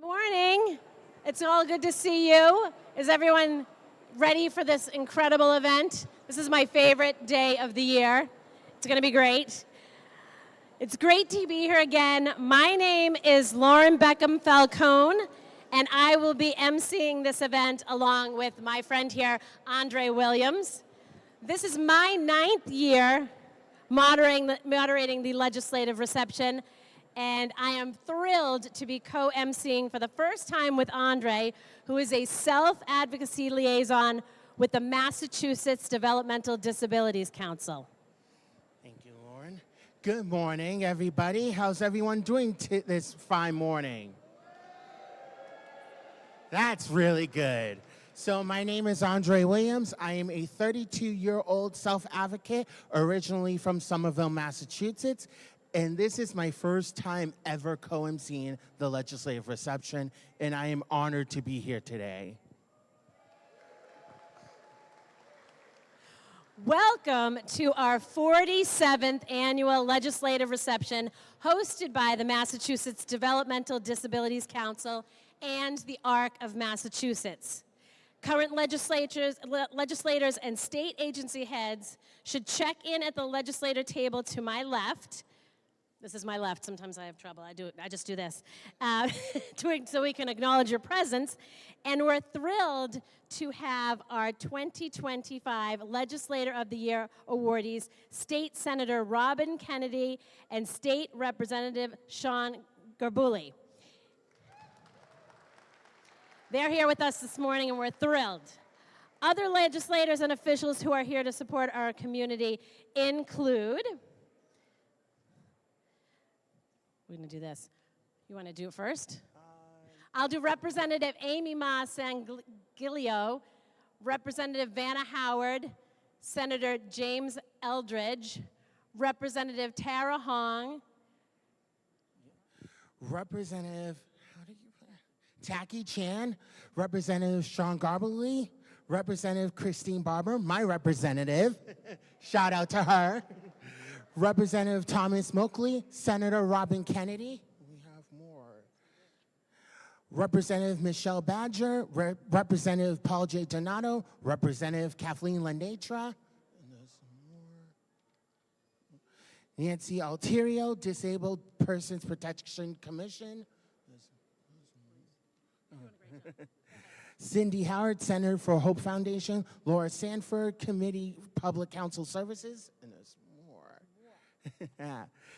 morning. It's all good to see you. Is everyone ready for this incredible event? This is my favorite day of the year. It's going to be great. It's great to be here again. My name is Lauren Beckham Falcone, and I will be emceeing this event along with my friend here, Andre Williams. This is my 9th year moderating the legislative reception, and I am thrilled to be co-emceeing for the first time with Andre, who is a self-advocacy liaison with the Massachusetts Developmental Disabilities Council. Thank you, Lauren. Good morning, everybody. How's everyone doing this fine morning? That's really good. So my name is Andre Williams. I am a 32-year-old self-advocate, originally from Somerville, Massachusetts. And this is my first time ever co-emceeing the legislative reception, and I am honored to be here today. Welcome to our 47th annual legislative reception hosted by the Massachusetts Developmental Disabilities Council and the ARC of Massachusetts. Current legislators and state agency heads should check in at the legislator table to my left. This is my left. Sometimes I have trouble. I just do this. So we can acknowledge your presence. And we're thrilled to have our 2025 Legislator of the Year awardees, State Senator Robyn Kennedy and State Representative Sean Garballey. They're here with us this morning, and we're thrilled. Other legislators and officials who are here to support our community include... We're going to do this. You want to do it first? I'll do Representative Amy Ma Sangiglio, Representative Vanna Howard, Senator James Eldridge, Representative Tara Hong, Representative Tacky Chan, Representative Sean Garballey, Representative Christine Barber, my representative, shout out to her, Representative Thomas Moakley, Senator Robyn Kennedy. We have more. Representative Michelle Badger, Representative Paul J. Donato, Representative Kathleen Lenatra. And there's more. Nancy Alterio, Disabled Persons Protection Commission. Cindy Howard, Senator for Hope Foundation. Laura Sanford, Committee Public Counsel Services. And there's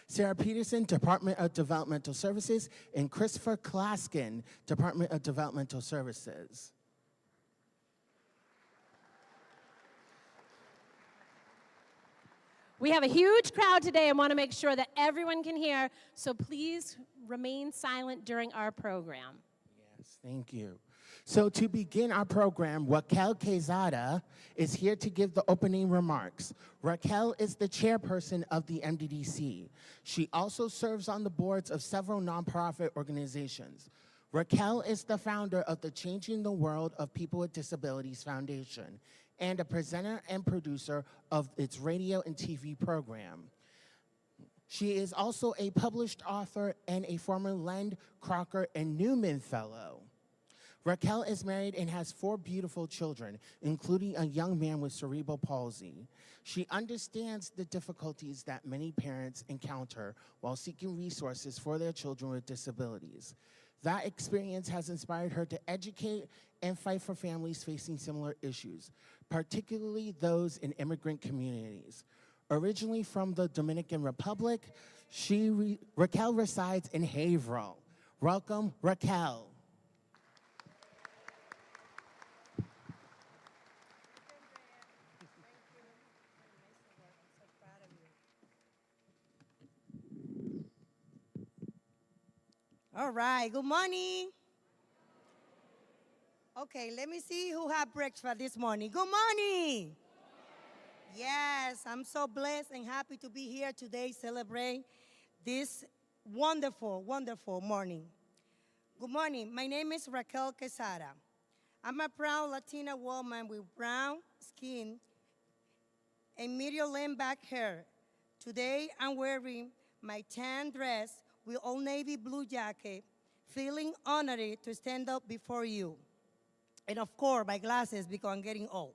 Sarah Peterson, Department of Developmental Services, and Christopher Klaskin, Department of Developmental Services. We have a huge crowd today and want to make sure that everyone can hear, so please remain silent during our program. Yes, thank you. So to begin our program, Raquel Quezada is here to give the opening remarks. Raquel is the chairperson of the MDDC. She also serves on the boards of several nonprofit organizations. Raquel is the founder of the Changing the World of People with Disabilities Foundation and a presenter and producer of its radio and TV program. She is also a published author and a former Lend, Crocker, and Newman Fellow. Raquel is married and has 4 beautiful children, including a young man with cerebral palsy. She understands the difficulties that many parents encounter while seeking resources for their children with disabilities. That experience has inspired her to educate and fight for families facing similar issues, particularly those in immigrant communities. Originally from the Dominican Republic, Raquel resides in Haverhill. Welcome, Raquel. All right, good morning. Okay, let me see who had breakfast this morning. Good morning. Yes, I'm so blessed and happy to be here today celebrate this wonderful, wonderful morning. Good morning, my name is Raquel Quezada. I'm a proud Latina woman with brown skin and medium length back hair. Today I'm wearing my tan dress with old navy blue jacket, feeling honored to stand up before you. And of course, my glasses because I'm getting old.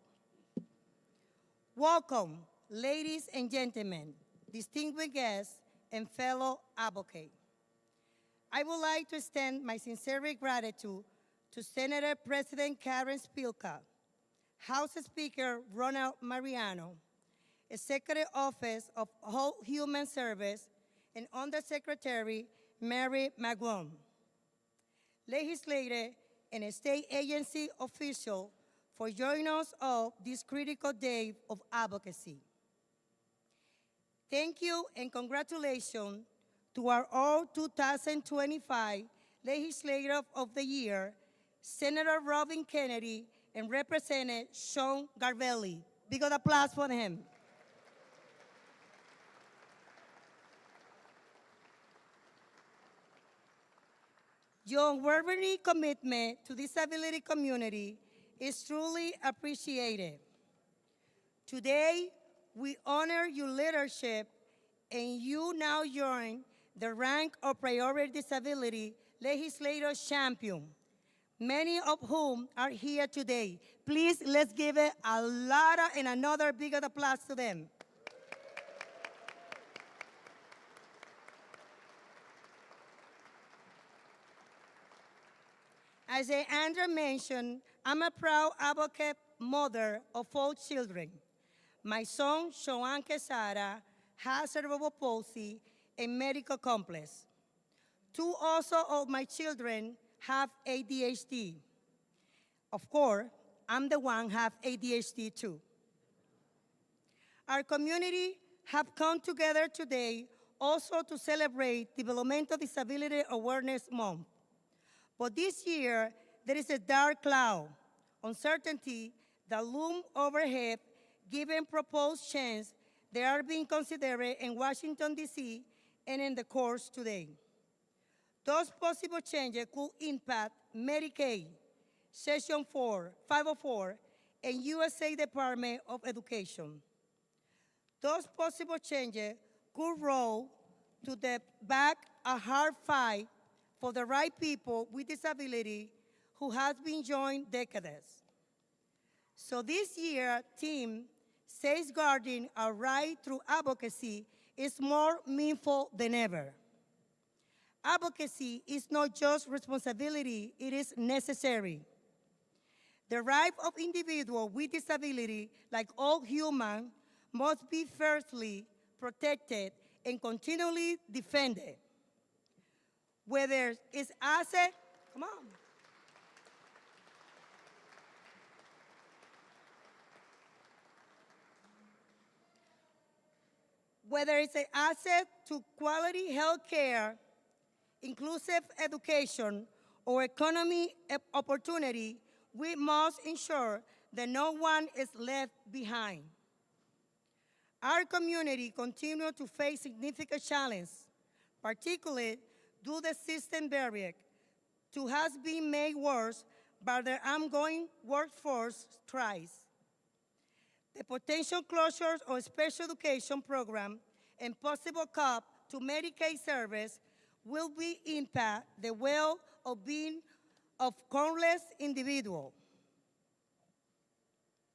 Welcome, ladies and gentlemen, distinguished guests, and fellow advocates. I would like to extend my sincere gratitude to Senator President Karen Spilka, House Speaker Ronald Mariano, Executive Office of Whole Human Service, and Undersecretary Mary McGeown, Legislator and state agency official for joining us on this critical day of advocacy. Thank you and congratulations to our all 2025 Legislator of the Year, Senator Robyn Kennedy and Representative Sean Garballey. Big applause for him. Your unwavering commitment to the disability community is truly appreciated. Today, we honor your leadership and you now join the rank of Priority Disability Legislator Champion, many of whom are here today. Please, let's give it a lot of, and another big applause to them. As Andrea mentioned, I'm a proud advocate mother of 4 children. My son, Sean Quezada, has cerebral palsy and medical complex. 2 also of my children have ADHD. Of course, I'm the one have ADHD too. Our community have come together today also to celebrate Developmental Disability Awareness Month. But this year, there is a dark cloud, uncertainty that loom overhead given proposed changes that are being considered in Washington, D.C. and in the courts today. Those possible changes could impact Medicaid, Section 4, 504, and USA Department of Education. Those possible changes could roll to the back a hard fight for the right people with disability who has been joined decades. So this year, theme, safeguarding our right through advocacy, is more meaningful than ever. Advocacy is not just responsibility, it is necessary. The right of individuals with disability, like all humans, must be firstly protected and continually defended. Whether it's asset, come on. Whether it's an asset to quality health care, inclusive education, or economic opportunity, we must ensure that no one is left behind. Our community continues to face significant challenges, particularly due to the system barrier to has been made worse by the ongoing workforce strikes. The potential closures of special education program and possible cut to Medicaid service will be impact the well-being of countless individuals.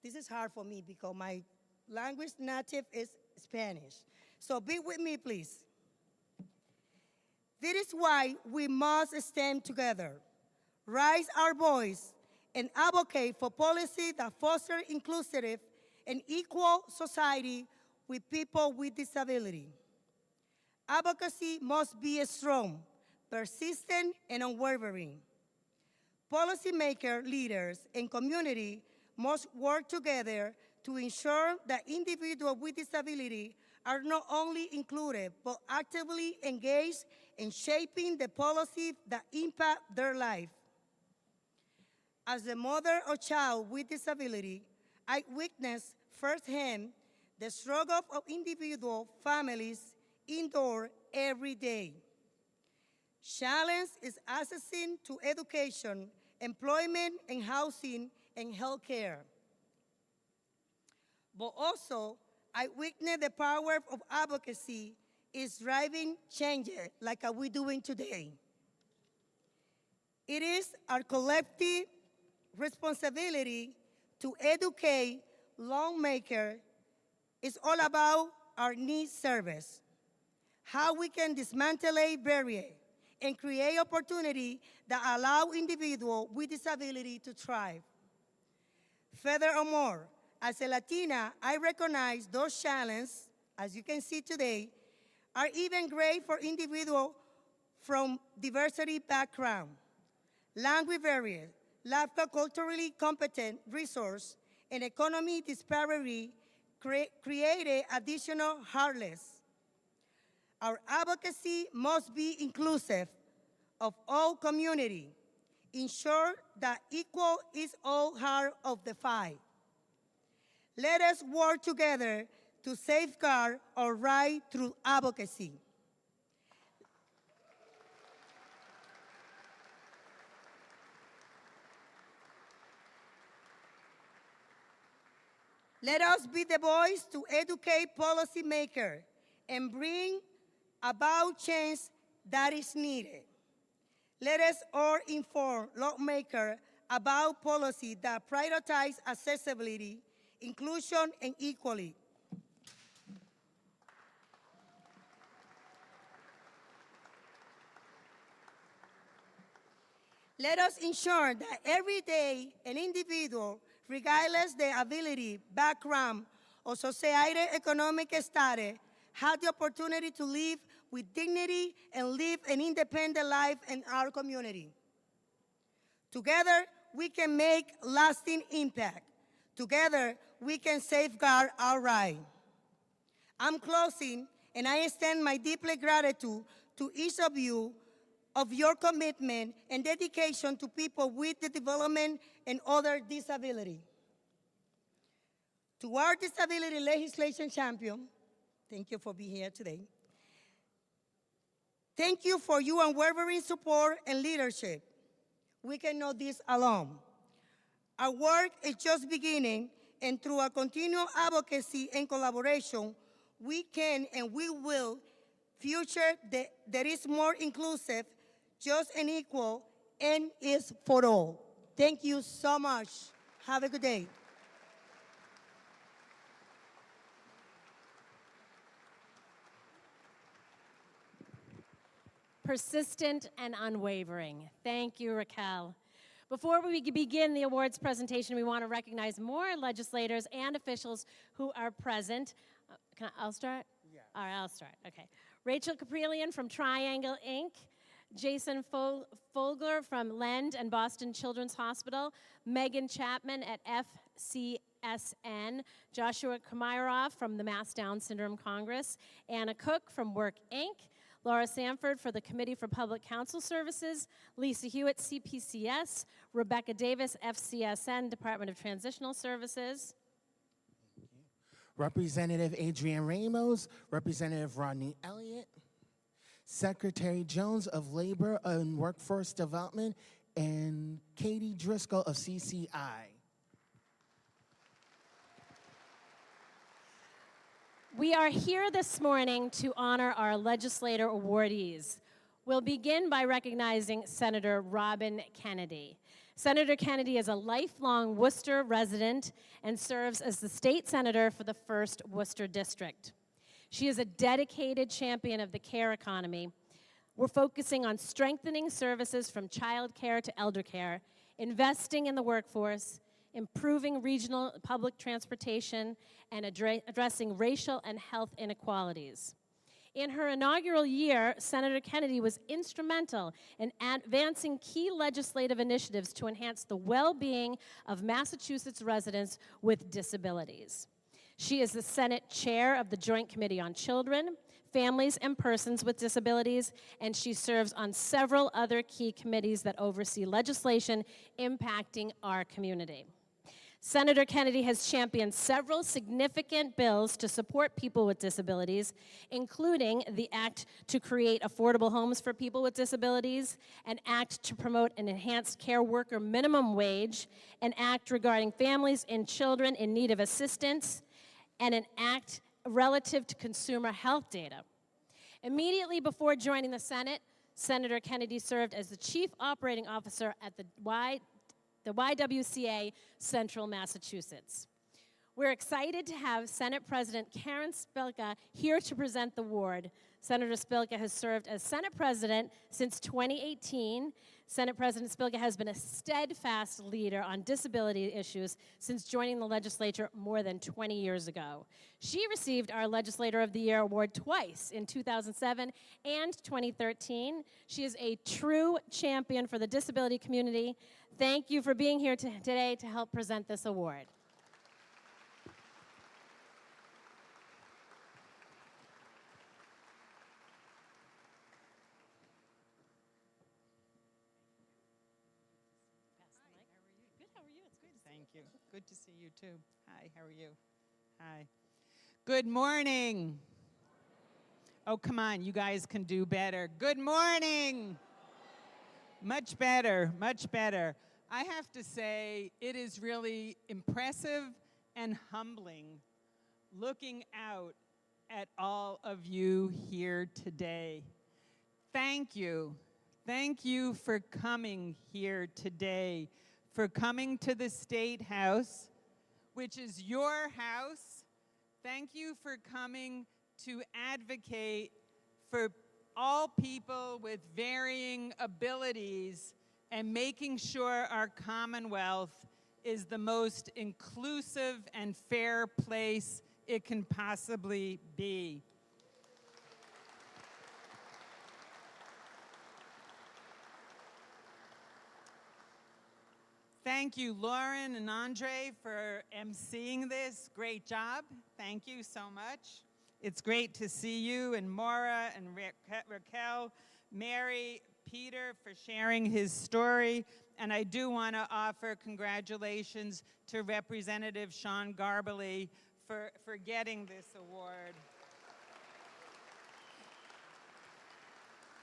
This is hard for me because my language native is Spanish. So be with me, please. This is why we must stand together, raise our voice, and advocate for policy that foster inclusive and equal society with people with disability. Advocacy must be strong, persistent, and unwavering. Policymakers, leaders, and community must work together to ensure that individuals with disability are not only included, but actively engaged in shaping the policies that impact their life. As the mother of a child with disability, I witnessed firsthand the struggle of individual families indoors every day. Challenge is accessing to education, employment, and housing, and health care. But also, I witness the power of advocacy is driving changes like we're doing today. It is our collective responsibility to educate lawmakers. It's all about our needs service, how we can dismantle barriers and create opportunity that allow individuals with disability to thrive. Furthermore, as a Latina, I recognize those challenges, as you can see today, are even great for individuals from diversity background, language barriers, lack of culturally competent resource, and economic disparity created additional hurdles. Our advocacy must be inclusive of all community, ensure that equal is all heart of the fight. Let us work together to safeguard our right through advocacy. Let us be the voice to educate policymakers and bring about change that is needed. Let us all inform lawmakers about policies that prioritize accessibility, inclusion, and equality. Let us ensure that every day an individual, regardless their ability, background, or socio-economic status, has the opportunity to live with dignity and live an independent life in our community. Together, we can make lasting impact. Together, we can safeguard our rights. I'm closing, and I extend my deeply gratitude to each of you of your commitment and dedication to people with the development and other disability. To our disability legislation champion, thank you for being here today. Thank you for your unwavering support and leadership. We cannot do this alone. Our work is just beginning, and through our continual advocacy and collaboration, we can and we will future that is more inclusive, just and equal, and is for all. Thank you so much. Have a good day. Persistent and unwavering. Thank you, Raquel. Before we begin the awards presentation, we want to recognize more legislators and officials who are present. I'll start? Yeah. All right, I'll start. Okay. Rachel Caprillion from Triangle Inc., Jason Folger from Lend and Boston Children's Hospital, Megan Chapman at FCSN, Joshua Komarov from the Mass Down Syndrome Congress, Anna Cook from Work Inc., Laura Sanford for the Committee for Public Counsel Services, Lisa Hewitt, CPCS, Rebecca Davis, FCSN, Department of Transitional Services. Representative Adrian Ramos, Representative Rodney Elliott, Secretary Jones of Labor and Workforce Development, and Katie Driscoll of CCI. We are here this morning to honor our legislator awardees. We'll begin by recognizing Senator Robyn Kennedy. Senator Kennedy is a lifelong Worcester resident and serves as the state senator for the 1st Worcester District. She is a dedicated champion of the care economy. We're focusing on strengthening services from child care to elder care, investing in the workforce, improving regional public transportation, and addressing racial and health inequalities. In her inaugural year, Senator Kennedy was instrumental in advancing key legislative initiatives to enhance the well-being of Massachusetts residents with disabilities. She is the Senate Chair of the Joint Committee on Children, Families, and Persons with Disabilities, and she serves on several other key committees that oversee legislation impacting our community. Senator Kennedy has championed several significant bills to support people with disabilities, including the Act to create affordable homes for people with disabilities, an Act to promote an enhanced care worker minimum wage, an Act regarding families and children in need of assistance, and an Act relative to consumer health data. Immediately before joining the Senate, Senator Kennedy served as the Chief Operating Officer at the YWCA Central Massachusetts. We're excited to have Senate President Karen Spilka here to present the award. Senator Spilka has served as Senate President since 2018. Senate President Spilka has been a steadfast leader on disability issues since joining the legislature more than 20 years ago. She received our Legislator of the Year award twice, in 2007 and 2013. She is a true champion for the disability community. Thank you for being here today to help present this award. Thank you. Good to see you too. Hi, how are you? Hi. Good morning. Oh, come on, you guys can do better. Good morning. Much better, much better. I have to say, it is really impressive and humbling looking out at all of you here today. Thank you. Thank you for coming here today, for coming to the State House, which is your house. Thank you for coming to advocate for all people with varying abilities and making sure our Commonwealth is the most inclusive and fair place it can possibly be. Thank you, Lauren and Andre, for emceeing this. Great job. Thank you so much. It's great to see you, and Maura and Raquel, Mary, Peter for sharing his story. And I do want to offer congratulations to Representative Sean Garballey for getting this award.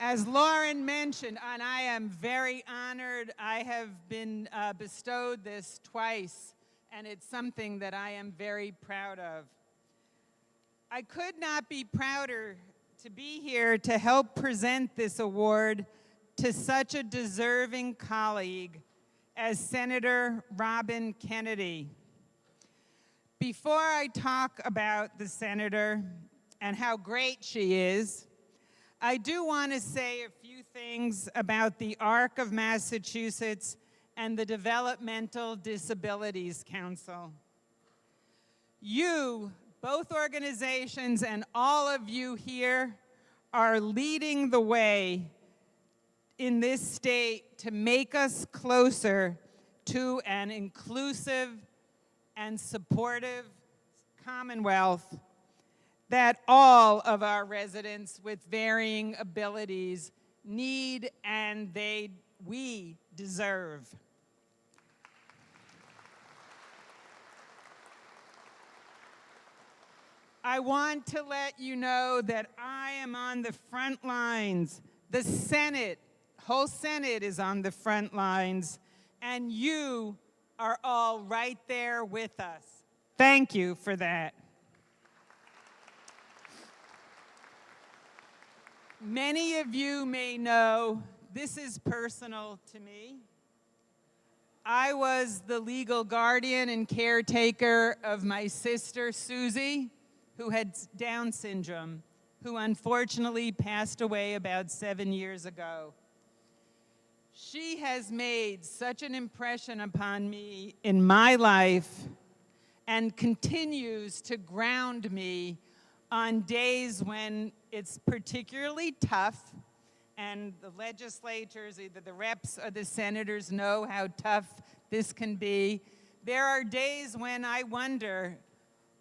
As Lauren mentioned, and I am very honored, I have been bestowed this twice, and it's something that I am very proud of. I could not be prouder to be here to help present this award to such a deserving colleague as Senator Robyn Kennedy. Before I talk about the senator and how great she is, I do want to say a few things about the ARC of Massachusetts and the Developmental Disabilities Council. You, both organizations, and all of you here are leading the way in this state to make us closer to an inclusive and supportive Commonwealth that all of our residents with varying abilities need and we deserve. I want to let you know that I am on the front lines. The Senate, whole Senate is on the front lines, and you are all right there with us. Thank you for that. Many of you may know this is personal to me. I was the legal guardian and caretaker of my sister, Susie, who had Down syndrome, who unfortunately passed away about 7 years ago. She has made such an impression upon me in my life and continues to ground me on days when it's particularly tough, and the legislators, either the reps or the senators, know how tough this can be. There are days when I wonder,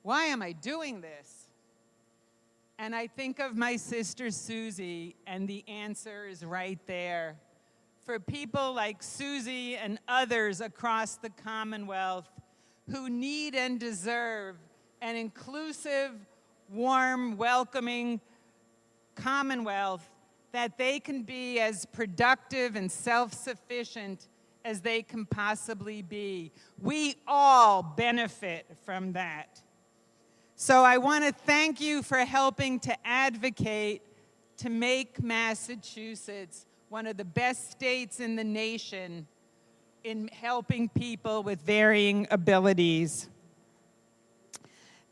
why am I doing this? And I think of my sister Susie, and the answer is right there. For people like Susie and others across the Commonwealth who need and deserve an inclusive, warm, welcoming Commonwealth, that they can be as productive and self-sufficient as they can possibly be. We all benefit from that. So I want to thank you for helping to advocate to make Massachusetts one of the best states in the nation in helping people with varying abilities.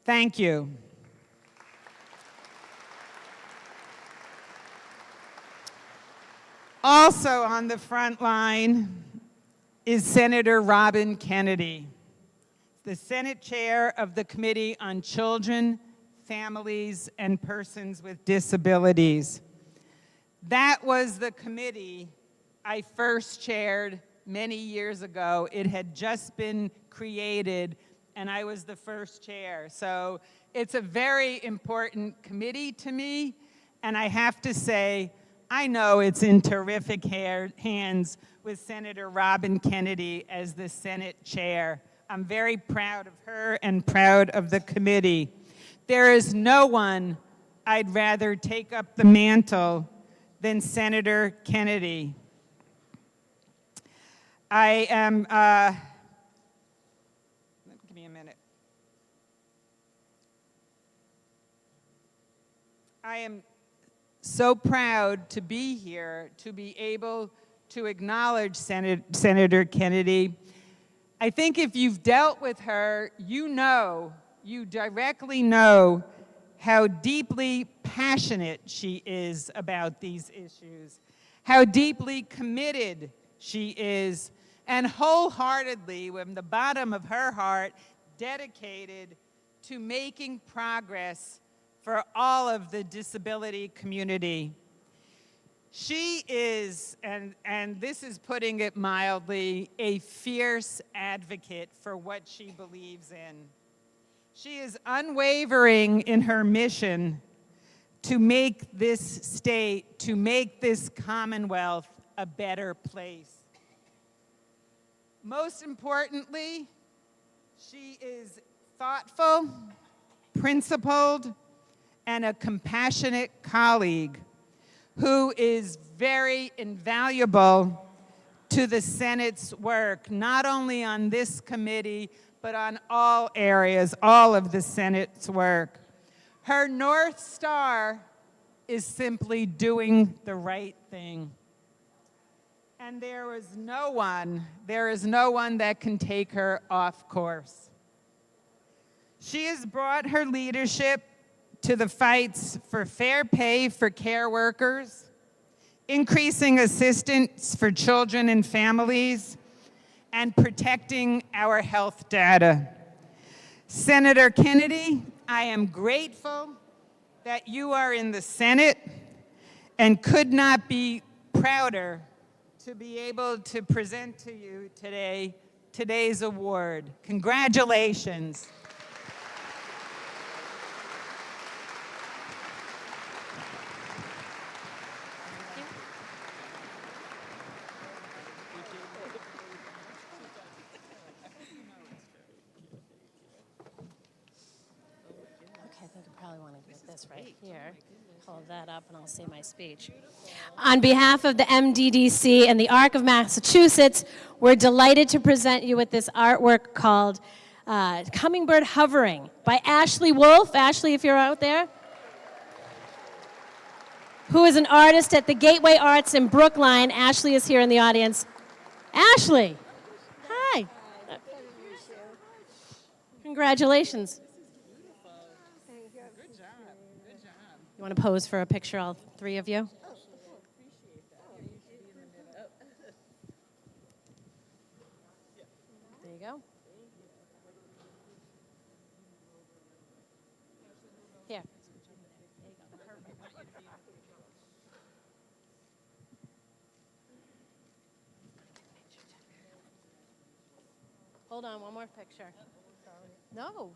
Thank you. Also on the front line is Senator Robyn Kennedy, the Senate Chair of the Committee on Children, Families, and Persons with Disabilities. That was the committee I first chaired many years ago. It had just been created, and I was the first chair. So it's a very important committee to me, and I have to say, I know it's in terrific hands with Senator Robyn Kennedy as the Senate Chair. I'm very proud of her and proud of the committee. There is no one I'd rather take up the mantle than Senator Kennedy. I am, give me a minute. I am so proud to be here, to be able to acknowledge Senator Kennedy. I think if you've dealt with her, you directly know how deeply passionate she is about these issues, how deeply committed she is, and wholeheartedly, from the bottom of her heart, dedicated to making progress for all of the disability community. She is, and this is putting it mildly, a fierce advocate for what she believes in. She is unwavering in her mission to make this state, to make this Commonwealth a better place. Most importantly, she is thoughtful, principled, and a compassionate colleague who is very invaluable to the Senate's work, not only on this committee, but on all areas, all of the Senate's work. Her North Star is simply doing the right thing. And there is no one that can take her off course. She has brought her leadership to the fights for fair pay for care workers, increasing assistance for children and families, and protecting our health data. Senator Kennedy, I am grateful that you are in the Senate and could not be prouder to be able to present to you today today's award. Congratulations. Right here. Hold that up and I'll say my speech. On behalf of the MDDC and the ARC of Massachusetts, we're delighted to present you with this artwork called Hummingbird Hovering by Ashley Wolf. Ashley, if you're out there. Who is an artist at the Gateway Arts in Brookline. Ashley is here in the audience. Ashley, hi. Congratulations. You want to pose for a picture, all three of you? There you go. Here. Hold on, one more picture. No.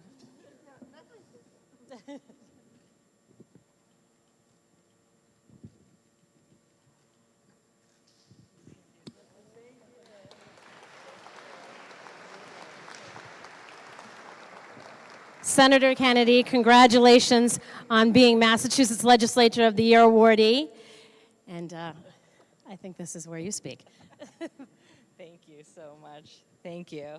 Senator Kennedy, congratulations on being Massachusetts Legislator of the Year awardee. And I think this is where you speak. Thank you so much. Thank you.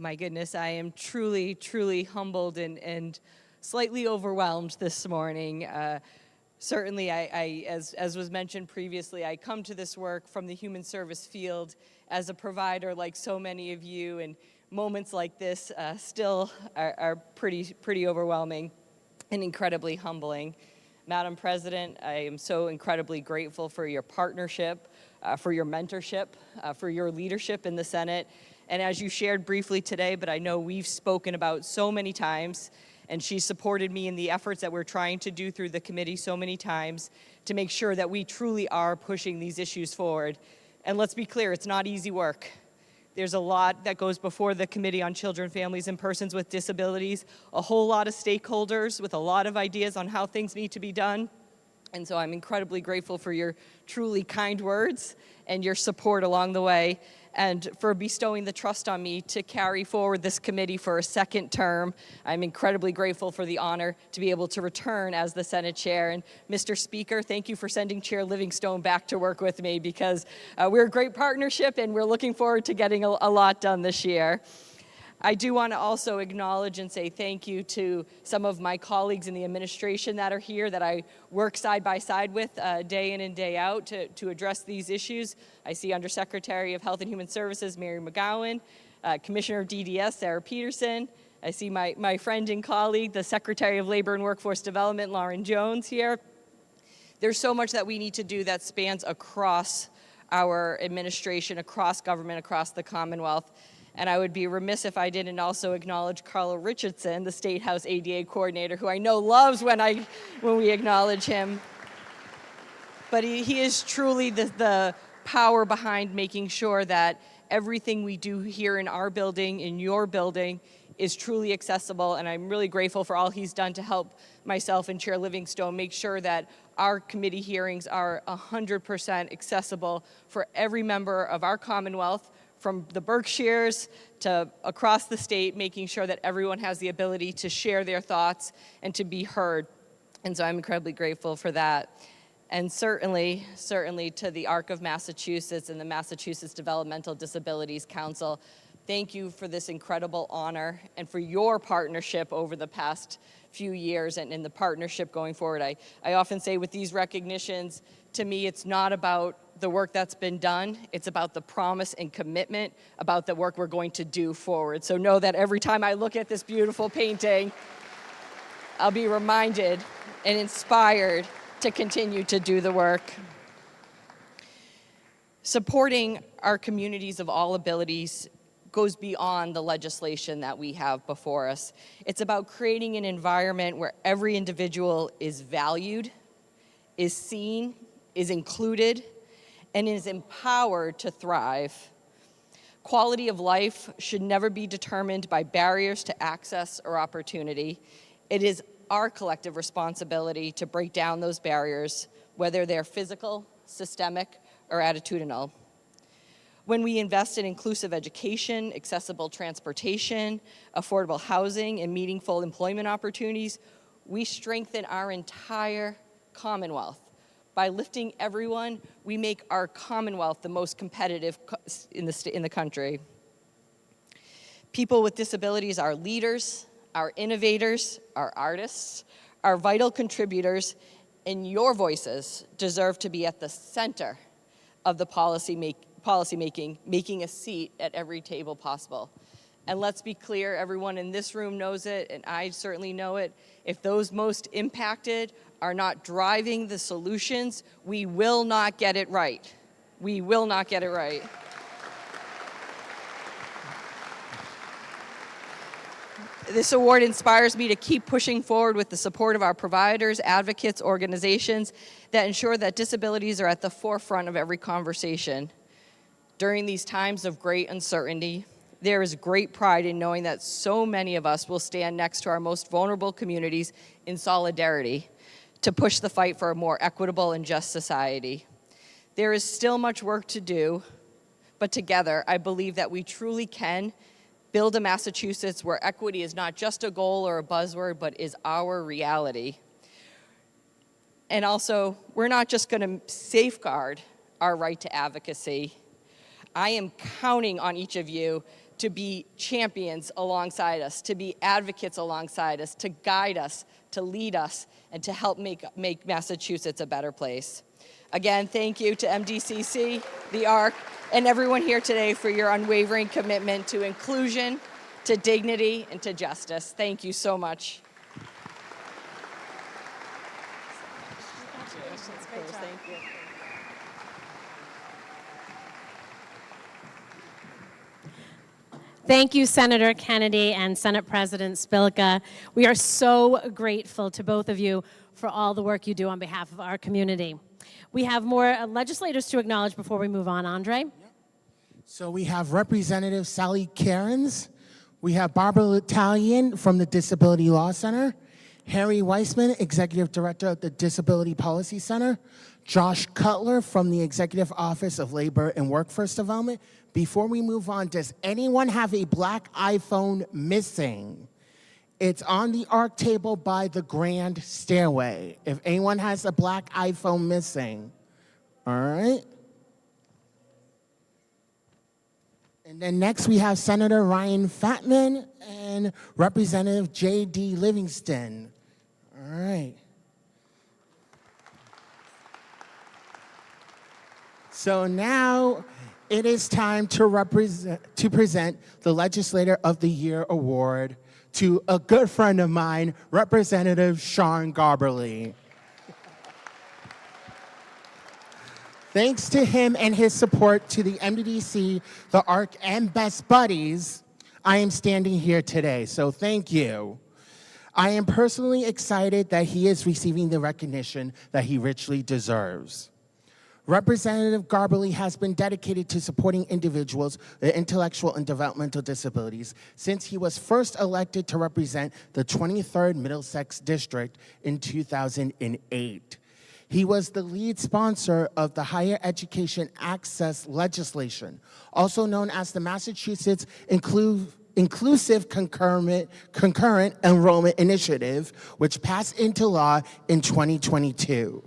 My goodness, I am truly, truly humbled and slightly overwhelmed this morning. Certainly, as was mentioned previously, I come to this work from the human service field as a provider like so many of you, and moments like this still are pretty overwhelming and incredibly humbling. Madam President, I am so incredibly grateful for your partnership, for your mentorship, for your leadership in the Senate. And as you shared briefly today, but I know we've spoken about so many times, and she supported me in the efforts that we're trying to do through the committee so many times to make sure that we truly are pushing these issues forward. And let's be clear, it's not easy work. There's a lot that goes before the Committee on Children, Families, and Persons with Disabilities, a whole lot of stakeholders with a lot of ideas on how things need to be done. And so I'm incredibly grateful for your truly kind words and your support along the way, and for bestowing the trust on me to carry forward this committee for a second term. I'm incredibly grateful for the honor to be able to return as the Senate Chair. And Mr. Speaker, thank you for sending Chair Livingstone back to work with me, because we're a great partnership and we're looking forward to getting a lot done this year. I do want to also acknowledge and say thank you to some of my colleagues in the administration that are here, that I work side by side with day in and day out to address these issues. I see Undersecretary of Health and Human Services, Mary McGeown, Commissioner of DDS, Sarah Peterson. I see my friend and colleague, the Secretary of Labor and Workforce Development, Lauren Jones, here. There's so much that we need to do that spans across our administration, across government, across the Commonwealth. And I would be remiss if I didn't also acknowledge Carl Richardson, the State House ADA coordinator, who I know loves when we acknowledge him. But he is truly the power behind making sure that everything we do here in our building, in your building, is truly accessible. And I'm really grateful for all he's done to help myself and Chair Livingstone make sure that our committee hearings are 100% accessible for every member of our Commonwealth, from the Berkshires to across the state, making sure that everyone has the ability to share their thoughts and to be heard. And so I'm incredibly grateful for that. And certainly to the ARC of Massachusetts and the Massachusetts Developmental Disabilities Council, thank you for this incredible honor and for your partnership over the past few years and in the partnership going forward. I often say with these recognitions, to me, it's not about the work that's been done. It's about the promise and commitment about the work we're going to do forward. So know that every time I look at this beautiful painting, I'll be reminded and inspired to continue to do the work. Supporting our communities of all abilities goes beyond the legislation that we have before us. It's about creating an environment where every individual is valued, is seen, is included, and is empowered to thrive. Quality of life should never be determined by barriers to access or opportunity. It is our collective responsibility to break down those barriers, whether they're physical, systemic, or attitudinal. When we invest in inclusive education, accessible transportation, affordable housing, and meaningful employment opportunities, we strengthen our entire Commonwealth. By lifting everyone, we make our Commonwealth the most competitive in the country. People with disabilities are leaders, our innovators, our artists, our vital contributors, and your voices deserve to be at the center of the policy making, making a seat at every table possible. And let's be clear, everyone in this room knows it, and I certainly know it. If those most impacted are not driving the solutions, we will not get it right. We will not get it right. This award inspires me to keep pushing forward with the support of our providers, advocates, organizations that ensure that disabilities are at the forefront of every conversation. During these times of great uncertainty, there is great pride in knowing that so many of us will stand next to our most vulnerable communities in solidarity to push the fight for a more equitable and just society. There is still much work to do, but together, I believe that we truly can build a Massachusetts where equity is not just a goal or a buzzword, but is our reality. And also, we're not just going to safeguard our right to advocacy. I am counting on each of you to be champions alongside us, to be advocates alongside us, to guide us, to lead us, and to help make Massachusetts a better place. Again, thank you to MDCC, the ARC, and everyone here today for your unwavering commitment to inclusion, to dignity, and to justice. Thank you so much. Thank you. Thank you, Senator Kennedy and Senate President Spilka. We are so grateful to both of you for all the work you do on behalf of our community. We have more legislators to acknowledge before we move on. Andre? So we have Representative Sally Cairns. We have Barbara Italian from the Disability Law Center. Harry Weissman, Executive Director of the Disability Policy Center. Josh Cutler from the Executive Office of Labor and Workforce Development. Before we move on, does anyone have a black iPhone missing? It's on the ARC table by the grand stairway. If anyone has a black iPhone missing, all right. And then next we have Senator Ryan Fatman and Representative J.D. Livingston. All right. So now it is time to present the Legislator of the Year award to a good friend of mine, Representative Sean Garballey. Thanks to him and his support to the MDDC, the ARC, and Best Buddies, I am standing here today, so thank you. I am personally excited that he is receiving the recognition that he richly deserves. Representative Garballey has been dedicated to supporting individuals with intellectual and developmental disabilities since he was first elected to represent the 23rd Middlesex District in 2008. He was the lead sponsor of the Higher Education Access legislation, also known as the Massachusetts Inclusive Concurrent Enrollment Initiative, which passed into law in 2022.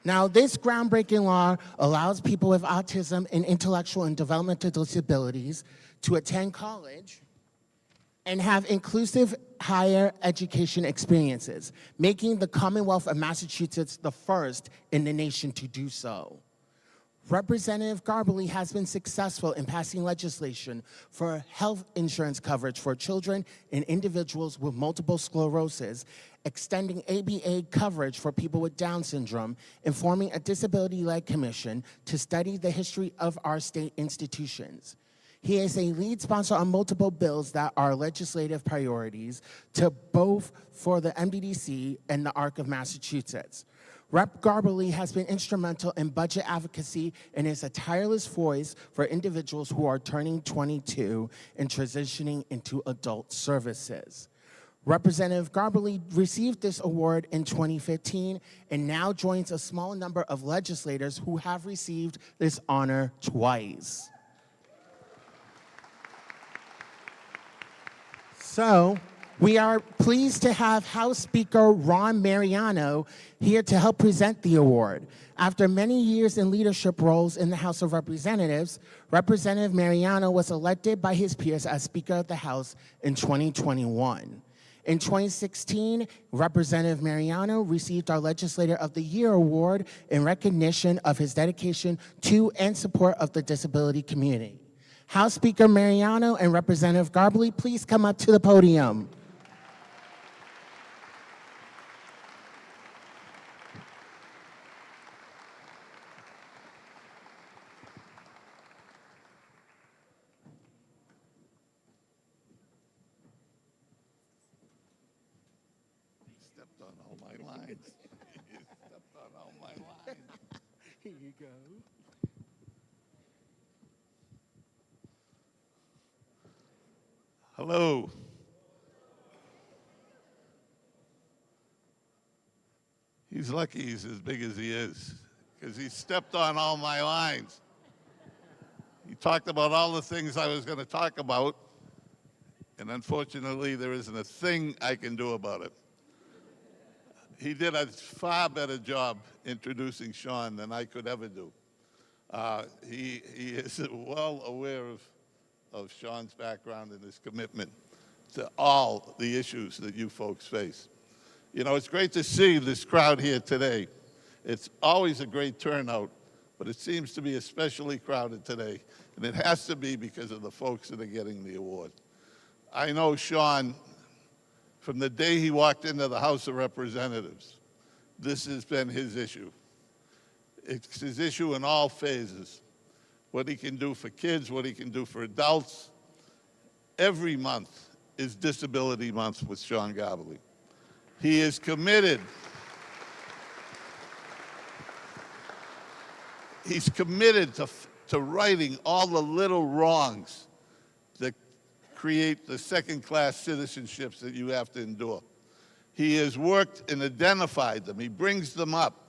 Now, this groundbreaking law allows people with autism and intellectual and developmental disabilities to attend college and have inclusive higher education experiences, making the Commonwealth of Massachusetts the first in the nation to do so. Representative Garballey has been successful in passing legislation for health insurance coverage for children and individuals with multiple sclerosis, extending ABA coverage for people with Down syndrome, and forming a disability-led commission to study the history of our state institutions. He is a lead sponsor on multiple bills that are legislative priorities to both for the MDDC and the ARC of Massachusetts. Rep. Garballey has been instrumental in budget advocacy and is a tireless voice for individuals who are turning 22 and transitioning into adult services. Representative Garballey received this award in 2015 and now joins a small number of legislators who have received this honor twice. So, we are pleased to have House Speaker Ron Mariano here to help present the award. After many years in leadership roles in the House of Representatives, Representative Mariano was elected by his peers as Speaker of the House in 2021. In 2016, Representative Mariano received our Legislator of the Year award in recognition of his dedication to and support of the disability community. House Speaker Mariano and Representative Garballey, please come up to the podium. Stepped on all my lines. You stepped on all my lines. Here you go. Hello. He's lucky he's as big as he is, because he stepped on all my lines. He talked about all the things I was going to talk about, and unfortunately, there isn't a thing I can do about it. he did a far better job introducing Sean than I could ever do. He is well aware of Sean's background and his commitment to all the issues that you folks face. You know, it's great to see this crowd here today. It's always a great turnout, but it seems to be especially crowded today, and it has to be because of the folks that are getting the award. I know Sean, from the day he walked into the House of Representatives, this has been his issue. It's his issue in all phases. What he can do for kids, what he can do for adults. Every month is Disability Month with Sean Garballey. He is committed. He's committed to righting all the little wrongs that create the second-class citizenships that you have to endure. He has worked and identified them. He brings them up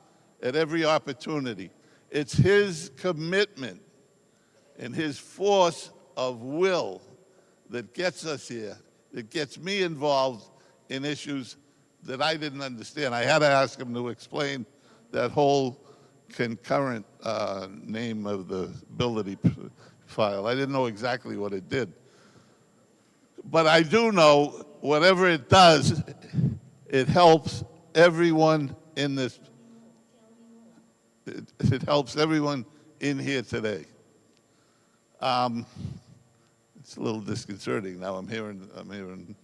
at every opportunity. It's his commitment and his force of will that gets us here, that gets me involved in issues that I didn't understand. I had to ask him to explain that whole concurrent name of the ability file. I didn't know exactly what it did. But I do know whatever it does, it helps everyone in this. It helps everyone in here today. It's a little disconcerting now. I'm hearing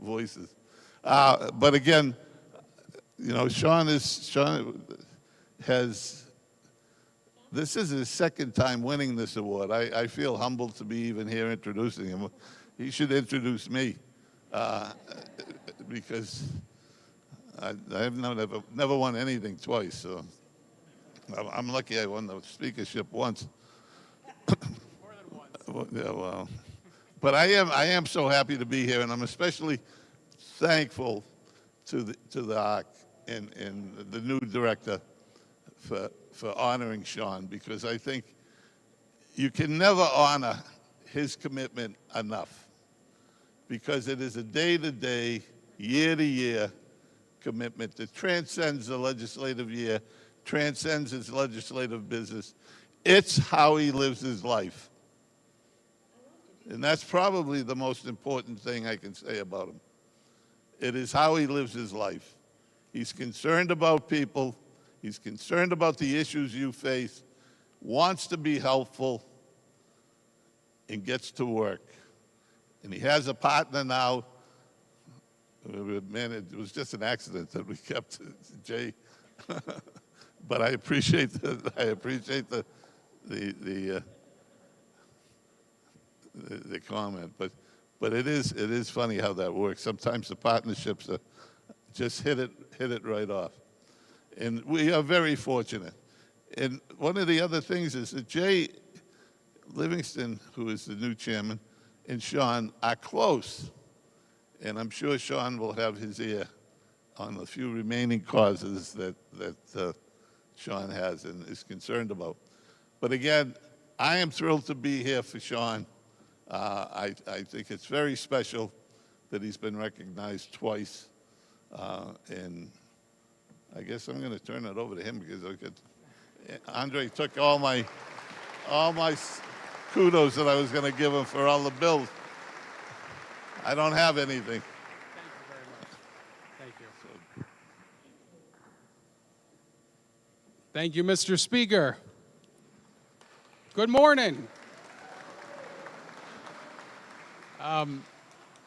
voices. But again, you know, Sean has. This is his second time winning this award. I feel humbled to be even here introducing him. He should introduce me because I've never won anything twice. So I'm lucky I won the speakership once. More than once. Yeah, well, but I am so happy to be here, and I'm especially thankful to the ARC and the new director for honoring Sean, because I think you can never honor his commitment enough, because it is a day-to-day, year-to-year commitment that transcends the legislative year, transcends his legislative business. It's how he lives his life. And that's probably the most important thing I can say about him. It is how he lives his life. He's concerned about people. He's concerned about the issues you face, wants to be helpful, and gets to work. And he has a partner now. Man, it was just an accident that we kept Jay. But I appreciate the comment. But it is funny how that works. Sometimes the partnerships are just hit it right off. And we are very fortunate. And one of the other things is that Jay Livingston, who is the new chairman, and Sean are close. And I'm sure Sean will have his ear on the few remaining causes that Sean has and is concerned about. But again, I am thrilled to be here for Sean. I think it's very special that he's been recognized twice. And I guess I'm going to turn it over to him because Andre took all my kudos that I was going to give him for all the bills. I don't have anything. Thank you very much. Thank you. Thank you, Mr. Speaker. Good morning.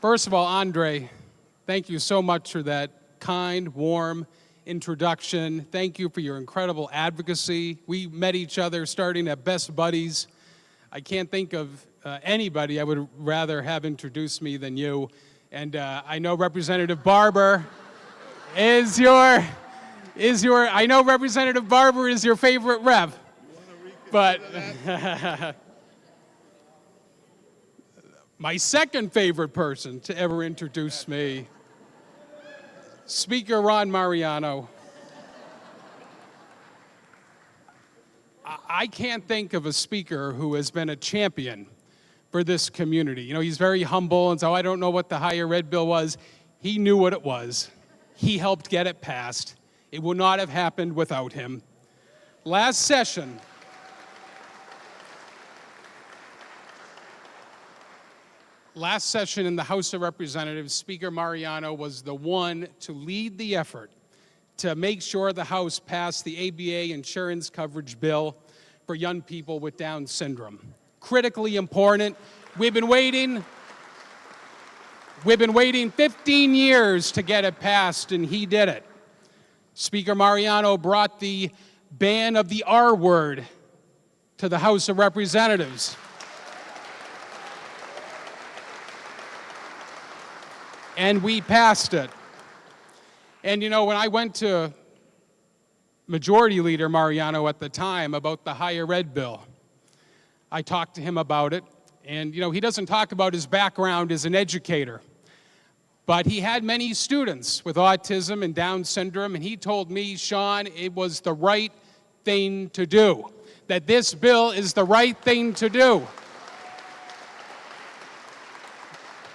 First of all, Andre, thank you so much for that kind, warm introduction. Thank you for your incredible advocacy. We met each other starting at Best Buddies. I can't think of anybody I would rather have introduced me than you. And I know Representative Barber is your favorite rep. But my second favorite person to ever introduce me, Speaker Ron Mariano. I can't think of a speaker who has been a champion for this community. You know, he's very humble and so I don't know what the higher ed bill was. He knew what it was. He helped get it passed. It would not have happened without him. Last session, in the House of Representatives, Speaker Mariano was the one to lead the effort to make sure the House passed the ABA insurance coverage bill for young people with Down syndrome. Critically important. We've been waiting 15 years to get it passed, and he did it. Speaker Mariano brought the ban of the R word to the House of Representatives. And we passed it. And you know, when I went to Majority Leader Mariano at the time about the higher ed bill, I talked to him about it. And you know, he doesn't talk about his background as an educator, but he had many students with autism and Down syndrome, and he told me, Sean, it was the right thing to do, that this bill is the right thing to do.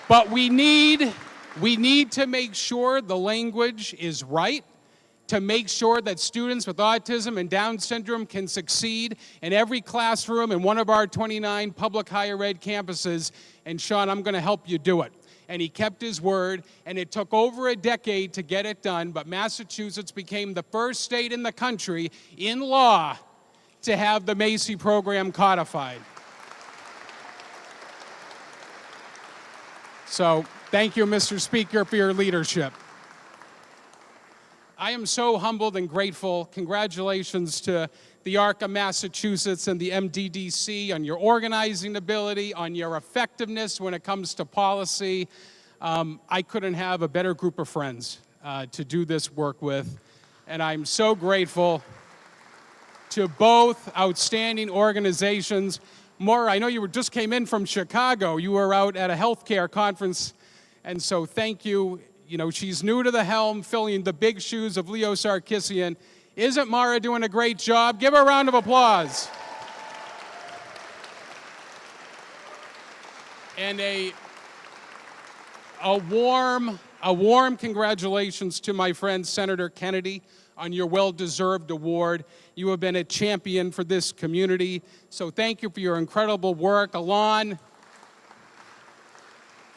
But we need to make sure the language is right, to make sure that students with autism and Down syndrome can succeed in every classroom in one of our 29 public higher ed campuses. And Sean, I'm going to help you do it. And he kept his word, and it took over a decade to get it done, but Massachusetts became the first state in the country in law to have the MDDC program codified. So thank you, Mr. Speaker, for your leadership. I am so humbled and grateful. Congratulations to the ARC of Massachusetts and the MDDC on your organizing ability, on your effectiveness when it comes to policy. I couldn't have a better group of friends to do this work with, and I'm so grateful to both outstanding organizations. Maura, I know you just came in from Chicago. You were out at a healthcare conference, and so thank you. You know, she's new to the helm, filling the big shoes of Leo Sarkisian. Isn't Maura doing a great job? Give her a round of applause. And a warm congratulations to my friend Senator Kennedy on your well-deserved award. You have been a champion for this community, so thank you for your incredible work.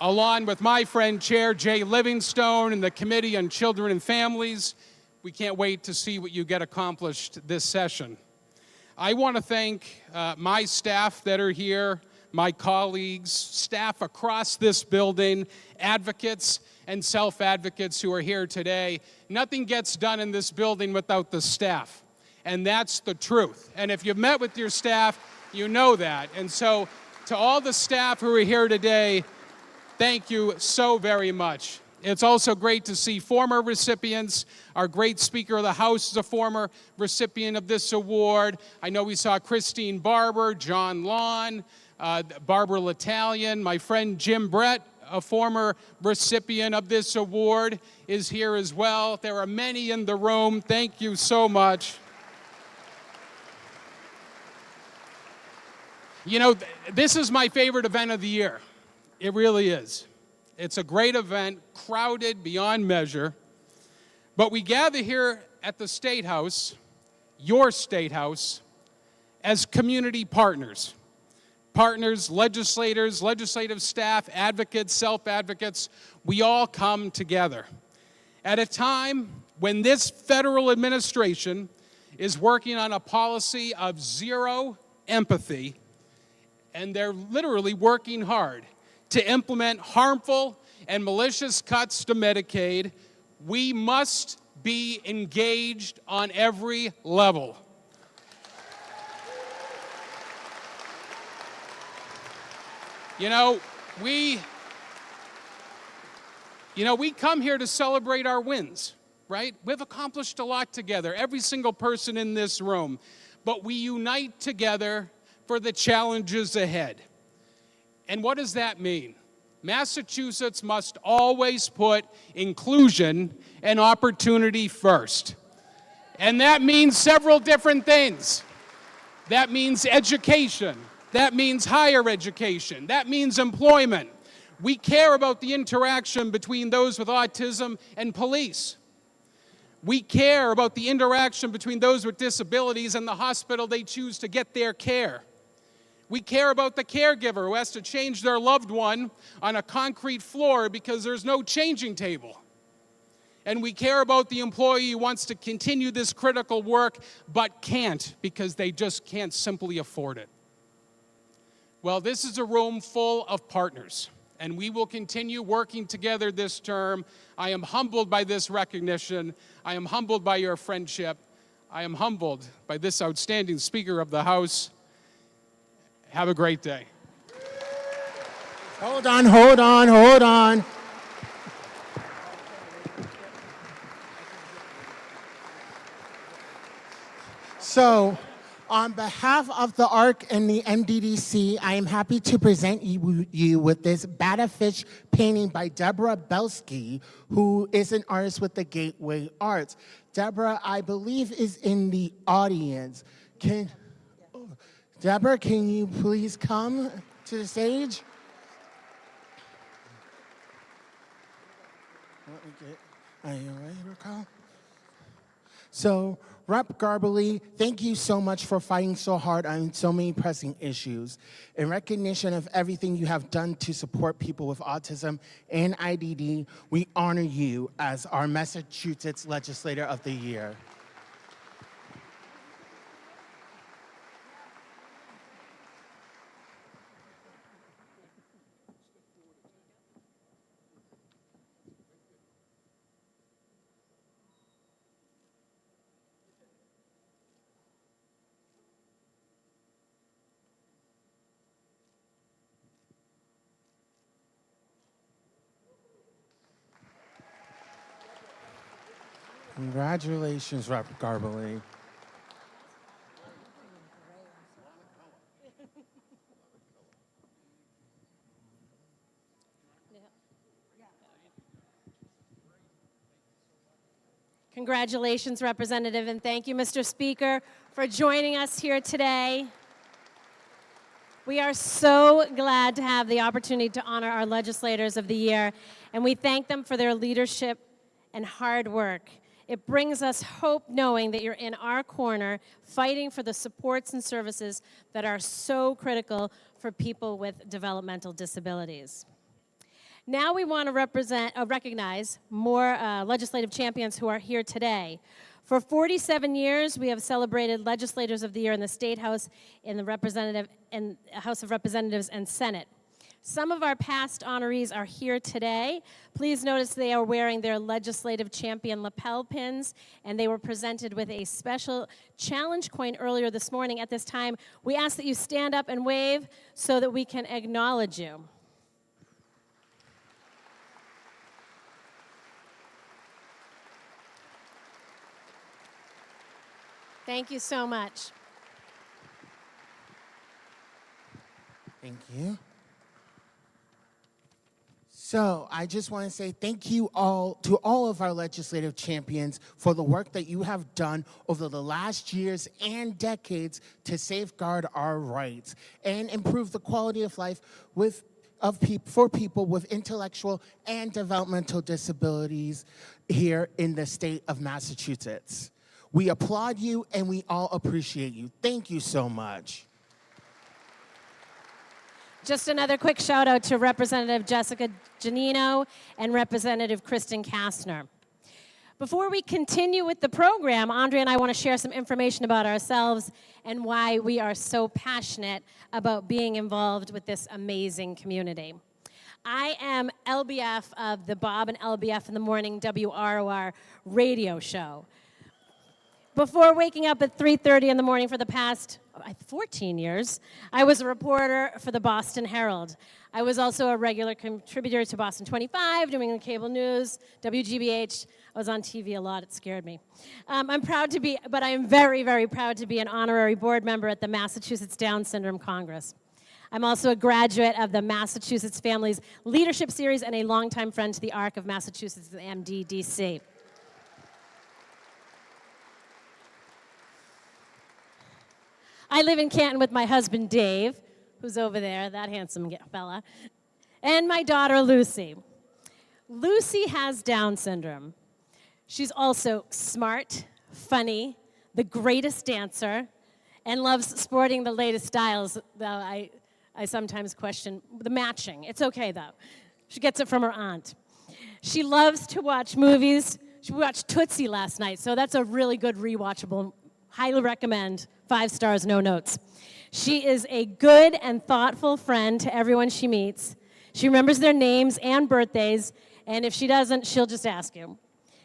Along with my friend Chair Jay Livingstone and the Committee on Children and Families, we can't wait to see what you get accomplished this session. I want to thank my staff that are here, my colleagues, staff across this building, advocates and self-advocates who are here today. Nothing gets done in this building without the staff, and that's the truth. And if you've met with your staff, you know that. And so to all the staff who are here today, thank you so very much. It's also great to see former recipients. Our great Speaker of the House is a former recipient of this award. I know we saw Christine Barber, John Lawn, Barbara L'Italian. My friend Jim Brett, a former recipient of this award, is here as well. There are many in the room. Thank you so much. You know, this is my favorite event of the year. It really is. It's a great event, crowded beyond measure. But we gather here at the State House, your State House, as community partners. Partners, legislators, legislative staff, advocates, self-advocates, we all come together. At a time when this federal administration is working on a policy of zero empathy, and they're literally working hard to implement harmful and malicious cuts to Medicaid, we must be engaged on every level. You know, we come here to celebrate our wins, right? We've accomplished a lot together, every single person in this room, but we unite together for the challenges ahead. And what does that mean? Massachusetts must always put inclusion and opportunity first. And that means several different things. That means education. That means higher education. That means employment. We care about the interaction between those with autism and police. We care about the interaction between those with disabilities and the hospital they choose to get their care. We care about the caregiver who has to change their loved one on a concrete floor because there's no changing table. And we care about the employee who wants to continue this critical work but can't because they just can't simply afford it. Well, this is a room full of partners, and we will continue working together this term. I am humbled by this recognition. I am humbled by your friendship. I am humbled by this outstanding Speaker of the House. Have a great day. Hold on, hold on, hold on. So, on behalf of the ARC and the MDDC, I am happy to present you with this Batafish painting by Deborah Belsky, who is an artist with the Gateway Arts. Deborah, I believe, is in the audience. Deborah, can you please come to the stage? Are you ready, Raquel? So, Rep. Garballey, thank you so much for fighting so hard on so many pressing issues. In recognition of everything you have done to support people with autism and IDD, we honor you as our Massachusetts Legislator of the Year. Congratulations, Rep. Garballey. Congratulations, Representative, and thank you, Mr. Speaker, for joining us here today. We are so glad to have the opportunity to honor our Legislators of the Year, and we thank them for their leadership and hard work. It brings us hope knowing that you're in our corner fighting for the supports and services that are so critical for people with developmental disabilities. Now we want to recognize more legislative champions who are here today. For 47 years, we have celebrated Legislators of the Year in the State House, in the House of Representatives and Senate. Some of our past honorees are here today. Please notice they are wearing their Legislative Champion lapel pins, and they were presented with a special challenge coin earlier this morning. At this time, we ask that you stand up and wave so that we can acknowledge you. Thank you so much. Thank you. So I just want to say thank you all to all of our legislative champions for the work that you have done over the last years and decades to safeguard our rights and improve the quality of life for people with intellectual and developmental disabilities here in the state of Massachusetts. We applaud you and we all appreciate you. Thank you so much. Just another quick shout out to Representative Jessica Giannino and Representative Kristen Kastner. Before we continue with the program, Andre and I want to share some information about ourselves and why we are so passionate about being involved with this amazing community. I am LBF of the Bob and LBF in the Morning WROR radio show. Before waking up at 3:30 in the morning for the past 14 years, I was a reporter for the Boston Herald. I was also a regular contributor to Boston 25, doing the cable news, WGBH. I was on TV a lot, it scared me. I'm proud to be, but I am very, very proud to be an honorary board member at the Massachusetts Down Syndrome Congress. I'm also a graduate of the Massachusetts Families Leadership Series and a longtime friend to the ARC of Massachusetts, the MDDC. I live in Canton with my husband, Dave, who's over there, that handsome fella, and my daughter, Lucy. Lucy has Down syndrome. She's also smart, funny, the greatest dancer, and loves sporting the latest styles, though I sometimes question the matching. It's okay, though. She gets it from her aunt. She loves to watch movies. She watched Tootsie last night, so that's a really good rewatchable. Highly recommend. 5 stars, no notes. She is a good and thoughtful friend to everyone she meets. She remembers their names and birthdays, and if she doesn't, she'll just ask you.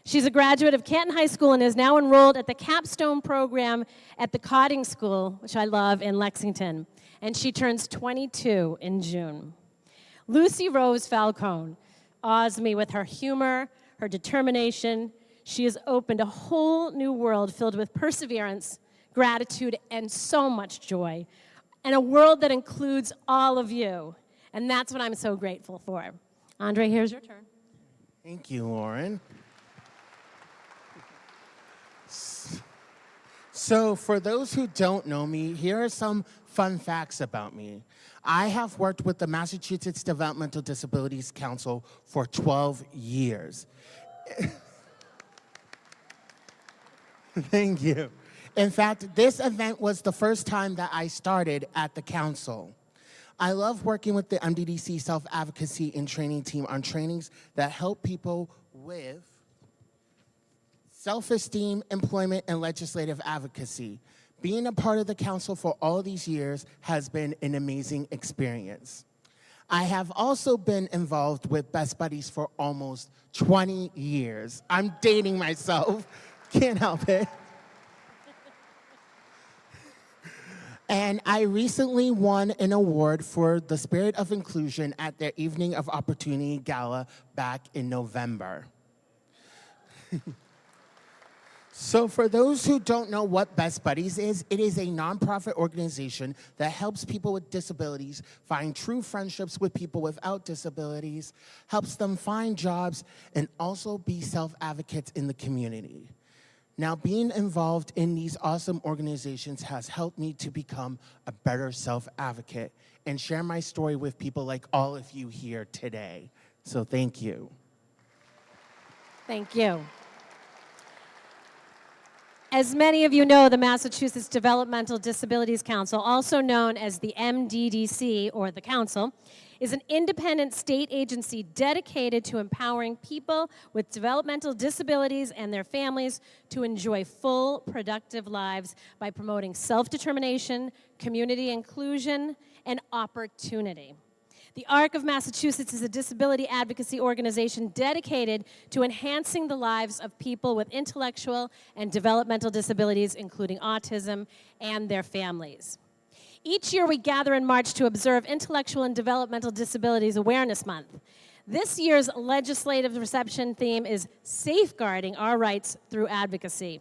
She's a graduate of Canton High School and is now enrolled at the Capstone program at the Cotting School, which I love, in Lexington. And she turns 22 in June. Lucy Rose Falcone awes me with her humor, her determination. She has opened a whole new world filled with perseverance, gratitude, and so much joy, and a world that includes all of you. And that's what I'm so grateful for. Andre, here's your turn. Thank you, Lauren. So for those who don't know me, here are some fun facts about me. I have worked with the Massachusetts Developmental Disabilities Council for 12 years. Thank you. In fact, this event was the first time that I started at the council. I love working with the MDDC Self-Advocacy and Training team on trainings that help people with self-esteem, employment, and legislative advocacy. Being a part of the council for all these years has been an amazing experience. I have also been involved with Best Buddies for almost 20 years. I'm dating myself, can't help it. And I recently won an award for the Spirit of Inclusion at their Evening of Opportunity Gala back in November. So for those who don't know what Best Buddies is, it is a nonprofit organization that helps people with disabilities find true friendships with people without disabilities, helps them find jobs, and also be self-advocates in the community. Now, being involved in these awesome organizations has helped me to become a better self-advocate and share my story with people like all of you here today. So thank you. Thank you. As many of you know, the Massachusetts Developmental Disabilities Council, also known as the MDDC, or the Council, is an independent state agency dedicated to empowering people with developmental disabilities and their families to enjoy full, productive lives by promoting self-determination, community inclusion, and opportunity. The ARC of Massachusetts is a disability advocacy organization dedicated to enhancing the lives of people with intellectual and developmental disabilities, including autism, and their families. Each year we gather in March to observe Intellectual and Developmental Disabilities Awareness Month. This year's legislative reception theme is Safeguarding Our Rights Through Advocacy.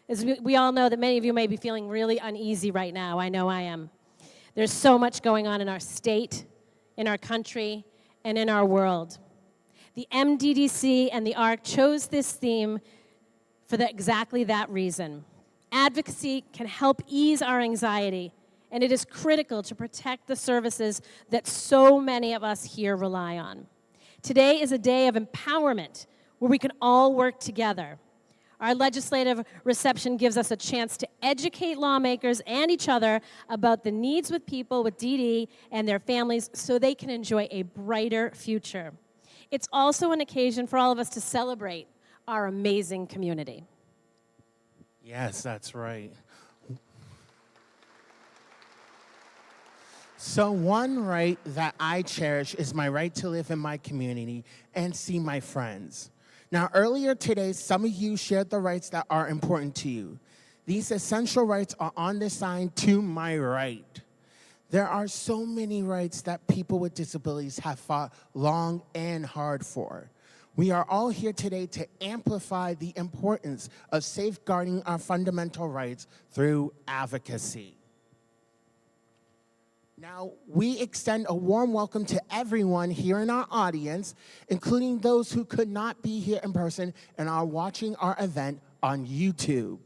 As we all know that many of you may be feeling really uneasy right now. I know I am. There's so much going on in our state, in our country, and in our world. The MDDC and the ARC chose this theme for exactly that reason. Advocacy can help ease our anxiety, and it is critical to protect the services that so many of us here rely on. Today is a day of empowerment where we can all work together. Our legislative reception gives us a chance to educate lawmakers and each other about the needs with people with DD and their families so they can enjoy a brighter future. It's also an occasion for all of us to celebrate our amazing community. Yes, that's right. So one right that I cherish is my right to live in my community and see my friends. Now, earlier today, some of you shared the rights that are important to you. These essential rights are on the sign to my right. There are so many rights that people with disabilities have fought long and hard for. We are all here today to amplify the importance of safeguarding our fundamental rights through advocacy. Now, we extend a warm welcome to everyone here in our audience, including those who could not be here in person and are watching our event on YouTube.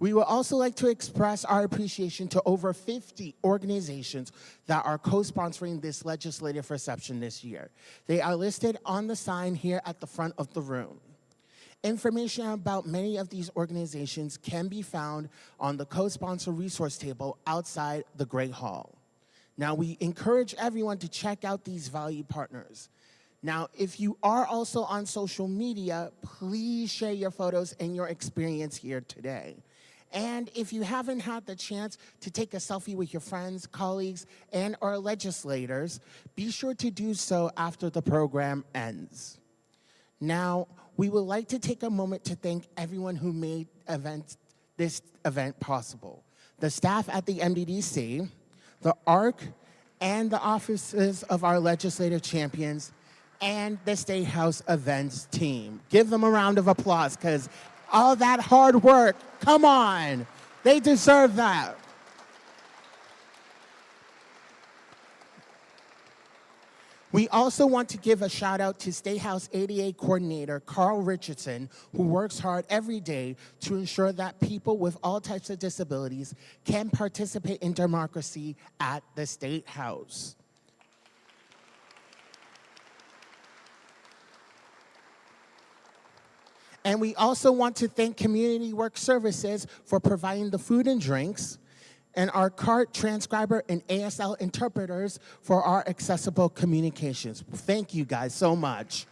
We would also like to express our appreciation to over 50 organizations that are co-sponsoring this legislative reception this year. They are listed on the sign here at the front of the room. Information about many of these organizations can be found on the co-sponsor resource table outside the Great Hall. Now, we encourage everyone to check out these valued partners. Now, if you are also on social media, please share your photos and your experience here today. And if you haven't had the chance to take a selfie with your friends, colleagues, and or legislators, be sure to do so after the program ends. Now, we would like to take a moment to thank everyone who made this event possible. The staff at the MDDC, the ARC, and the offices of our legislative champions, and the State House events team. Give them a round of applause, because all that hard work, come on, they deserve that. We also want to give a shout out to State House ADA Coordinator Carl Richardson, who works hard every day to ensure that people with all types of disabilities can participate in democracy at the State House. And we also want to thank Community Work Services for providing the food and drinks, and our CART transcriber and ASL interpreters for our accessible communications. Thank you guys so much.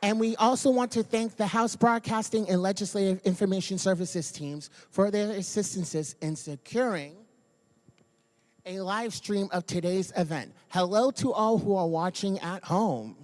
And we also want to thank the House Broadcasting and Legislative Information Services teams for their assistances in securing a live stream of today's event. Hello to all who are watching at home.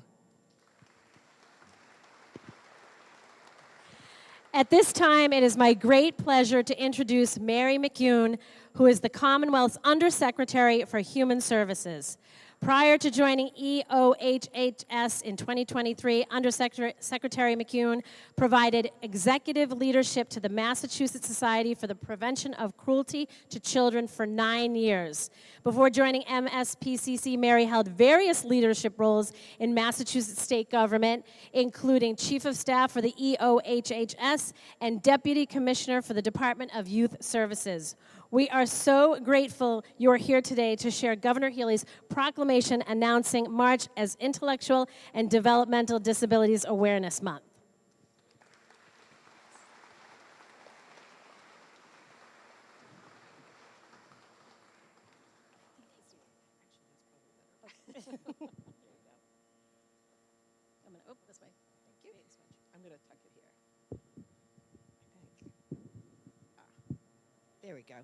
At this time, it is my great pleasure to introduce Mary McGeown, who is the Commonwealth's Undersecretary for Human Services. Prior to joining EOHHS in 2023, Undersecretary McGeown provided executive leadership to the Massachusetts Society for the Prevention of Cruelty to Children for 9 years. Before joining MSPCC, Mary held various leadership roles in Massachusetts state government, including Chief of Staff for the EOHHS and Deputy Commissioner for the Department of Youth Services. We are so grateful you are here today to share Governor Healy's proclamation announcing March as Intellectual and Developmental Disabilities Awareness Month. There we go.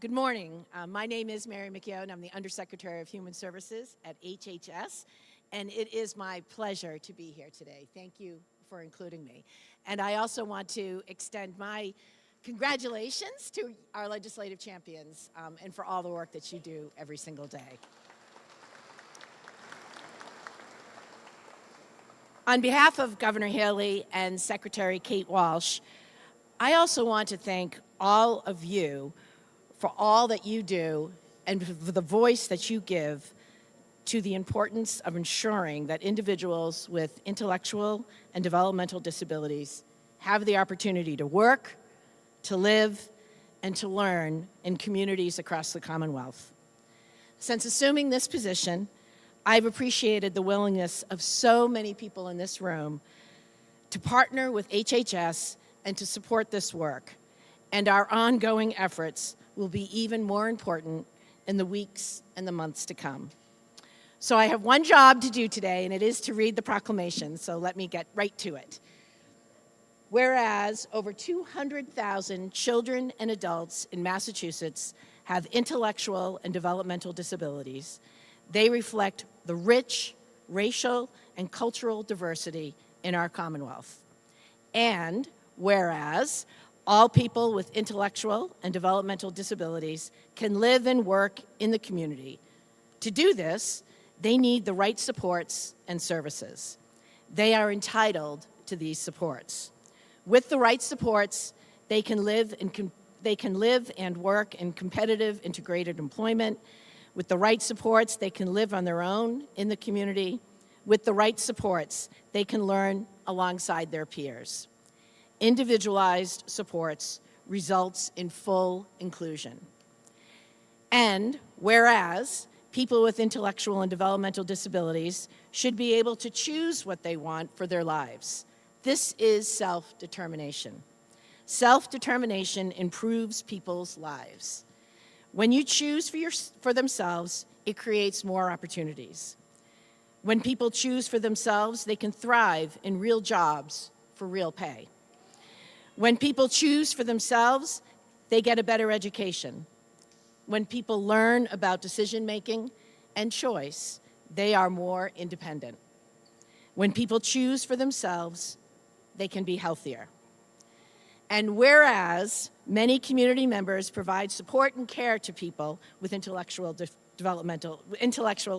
Good morning. My name is Mary McGeown. I'm the Undersecretary of Human Services at HHS, and it is my pleasure to be here today. Thank you for including me. And I also want to extend my congratulations to our legislative champions and for all the work that you do every single day. On behalf of Governor Healy and Secretary Kate Walsh, I also want to thank all of you for all that you do and for the voice that you give to the importance of ensuring that individuals with intellectual and developmental disabilities have the opportunity to work, to live, and to learn in communities across the Commonwealth. Since assuming this position, I've appreciated the willingness of so many people in this room to partner with HHS and to support this work. And our ongoing efforts will be even more important in the weeks and the months to come. So I have one job to do today, and it is to read the proclamation, so let me get right to it. Whereas over 200,000 children and adults in Massachusetts have intellectual and developmental disabilities, they reflect the rich racial and cultural diversity in our Commonwealth. And whereas all people with intellectual and developmental disabilities can live and work in the community. To do this, they need the right supports and services. They are entitled to these supports. With the right supports, they can live and work in competitive integrated employment. With the right supports, they can live on their own in the community. With the right supports, they can learn alongside their peers. Individualized supports results in full inclusion. And whereas people with intellectual and developmental disabilities should be able to choose what they want for their lives. This is self-determination. Self-determination improves people's lives. When you choose for themselves, it creates more opportunities. When people choose for themselves, they can thrive in real jobs for real pay. When people choose for themselves, they get a better education. When people learn about decision-making and choice, they are more independent. When people choose for themselves, they can be healthier. And whereas many community members provide support and care to people with intellectual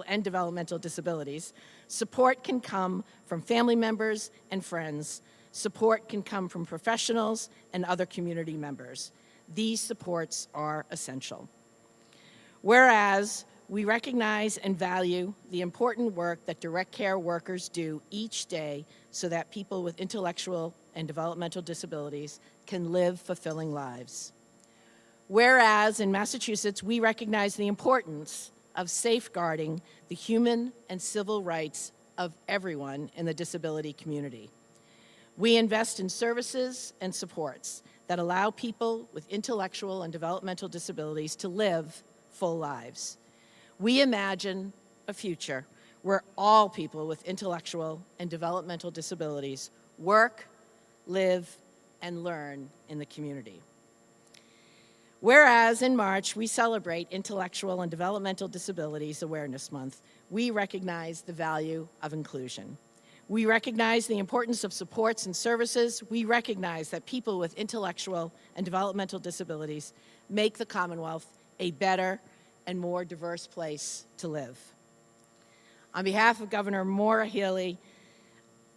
and developmental disabilities, support can come from family members and friends. Support can come from professionals and other community members. These supports are essential. Whereas we recognize and value the important work that direct care workers do each day so that people with intellectual and developmental disabilities can live fulfilling lives. Whereas in Massachusetts, we recognize the importance of safeguarding the human and civil rights of everyone in the disability community. We invest in services and supports that allow people with intellectual and developmental disabilities to live full lives. We imagine a future where all people with intellectual and developmental disabilities work, live, and learn in the community. Whereas in March, we celebrate Intellectual and Developmental Disabilities Awareness Month, we recognize the value of inclusion. We recognize the importance of supports and services. We recognize that people with intellectual and developmental disabilities make the Commonwealth a better and more diverse place to live. On behalf of Governor Maura Healey,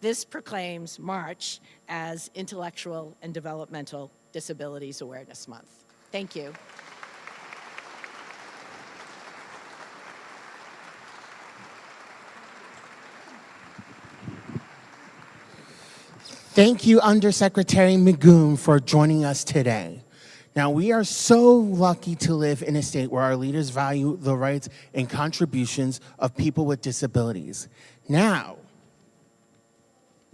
this proclaims March as Intellectual and Developmental Disabilities Awareness Month. Thank you. Thank you, Undersecretary McGeown, for joining us today. Now, we are so lucky to live in a state where our leaders value the rights and contributions of people with disabilities. Now,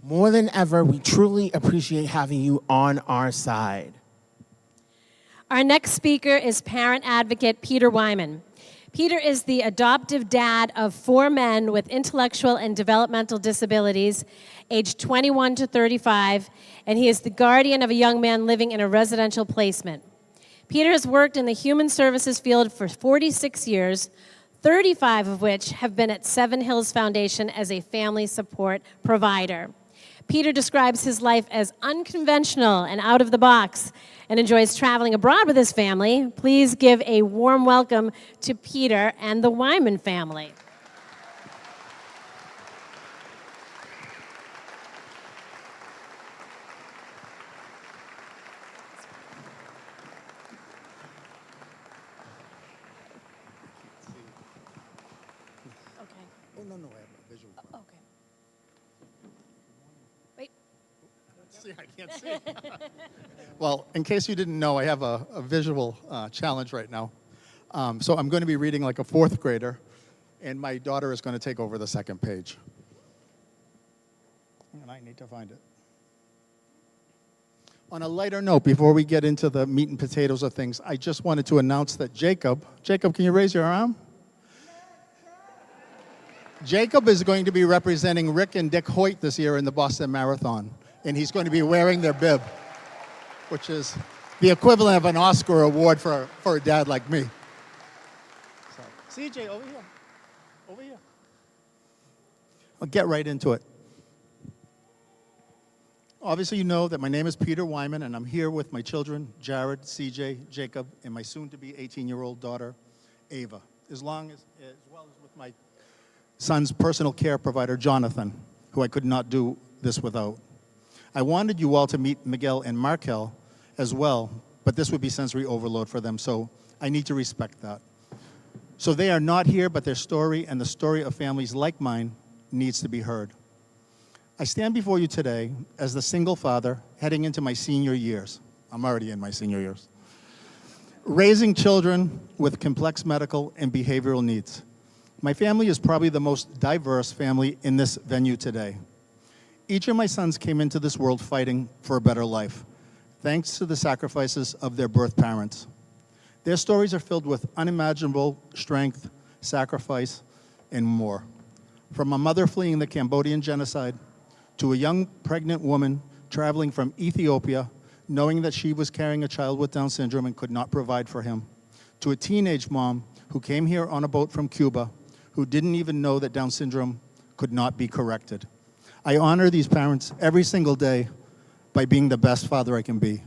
more than ever, we truly appreciate having you on our side. Our next speaker is parent advocate Peter Wyman. Peter is the adoptive dad of 4 men with intellectual and developmental disabilities, aged 21 to 35, and he is the guardian of a young man living in a residential placement. Peter has worked in the human services field for 46 years, 35 of which have been at Seven Hills Foundation as a family support provider. Peter describes his life as unconventional and out of the box and enjoys traveling abroad with his family. Please give a warm welcome to Peter and the Wyman family. Oh, no, I have a visual. Okay. Wait. See, I can't see. Well, in case you didn't know, I have a visual challenge right now. So I'm going to be reading like a 4th grader, and my daughter is going to take over the 2nd page. And I need to find it. On a lighter note, before we get into the meat and potatoes of things, I just wanted to announce that Jacob, can you raise your arm? Jacob is going to be representing Rick and Dick Hoyt this year in the Boston Marathon, and he's going to be wearing their bib, which is the equivalent of an Oscar award for a dad like me. So, CJ, over here. I'll get right into it. Obviously, you know that my name is Peter Wyman, and I'm here with my children, Jared, CJ, Jacob, and my soon-to-be 18-year-old daughter, Ava, as well as with my son's personal care provider, Jonathan, who I could not do this without. I wanted you all to meet Miguel and Raquel as well, but this would be sensory overload for them, so I need to respect that. So they are not here, but their story and the story of families like mine needs to be heard. I stand before you today as the single father heading into my senior years. I'm already in my senior years. Raising children with complex medical and behavioral needs. My family is probably the most diverse family in this venue today. Each of my sons came into this world fighting for a better life, thanks to the sacrifices of their birth parents. Their stories are filled with unimaginable strength, sacrifice, and more. From a mother fleeing the Cambodian genocide, to a young pregnant woman traveling from Ethiopia, knowing that she was carrying a child with Down syndrome and could not provide for him, to a teenage mom who came here on a boat from Cuba, who didn't even know that Down syndrome could not be corrected. I honor these parents every single day by being the best father I can be.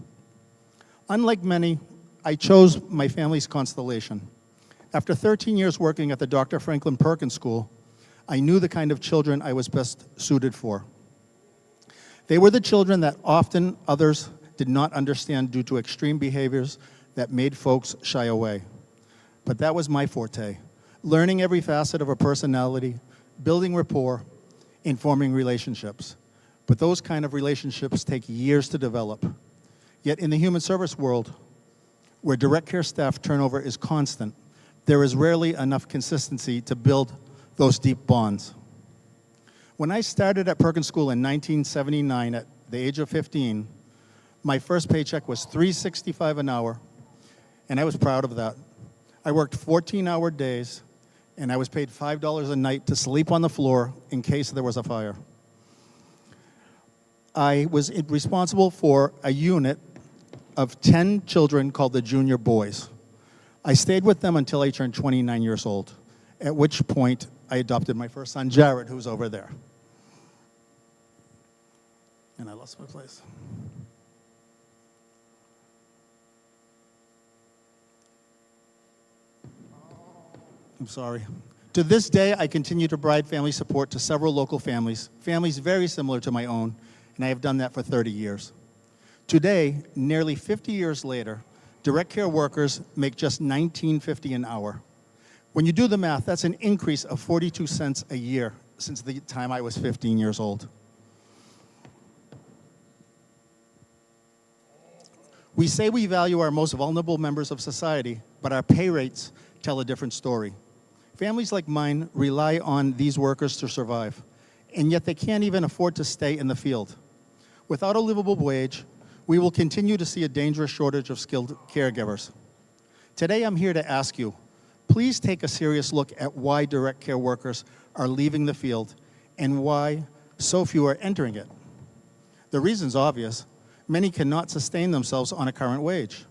Unlike many, I chose my family's constellation. After 13 years working at the Dr. Franklin Perkins School, I knew the kind of children I was best suited for. They were the children that often others did not understand due to extreme behaviors that made folks shy away. But that was my forte, learning every facet of a personality, building rapport, and forming relationships. But those kind of relationships take years to develop. Yet in the human service world, where direct care staff turnover is constant, there is rarely enough consistency to build those deep bonds. When I started at Perkins School in 1979 at the age of 15, my first paycheck was $3.65 an hour, and I was proud of that. I worked 14-hour days, and I was paid $5 a night to sleep on the floor in case there was a fire. I was responsible for a unit of 10 children called the Junior Boys. I stayed with them until I turned 29 years old, at which point I adopted my first son, Jared, who's over there. And I lost my place. I'm sorry. To this day, I continue to provide family support to several local families very similar to my own, and I have done that for 30 years. Today, nearly 50 years later, direct care workers make just $19.50 an hour. When you do the math, that's an increase of 42 cents a year since the time I was 15 years old. We say we value our most vulnerable members of society, but our pay rates tell a different story. Families like mine rely on these workers to survive, and yet they can't even afford to stay in the field. Without a livable wage, we will continue to see a dangerous shortage of skilled caregivers. Today, I'm here to ask you, please take a serious look at why direct care workers are leaving the field and why so few are entering it. The reason's obvious. Many cannot sustain themselves on a current wage.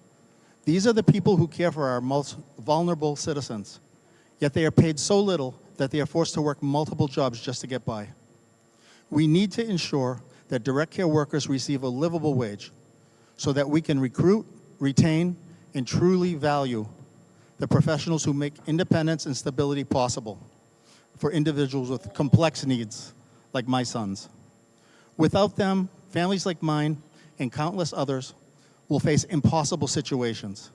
These are the people who care for our most vulnerable citizens, yet they are paid so little that they are forced to work multiple jobs just to get by. We need to ensure that direct care workers receive a livable wage so that we can recruit, retain, and truly value the professionals who make independence and stability possible for individuals with complex needs like my sons. Without them, families like mine and countless others will face impossible situations.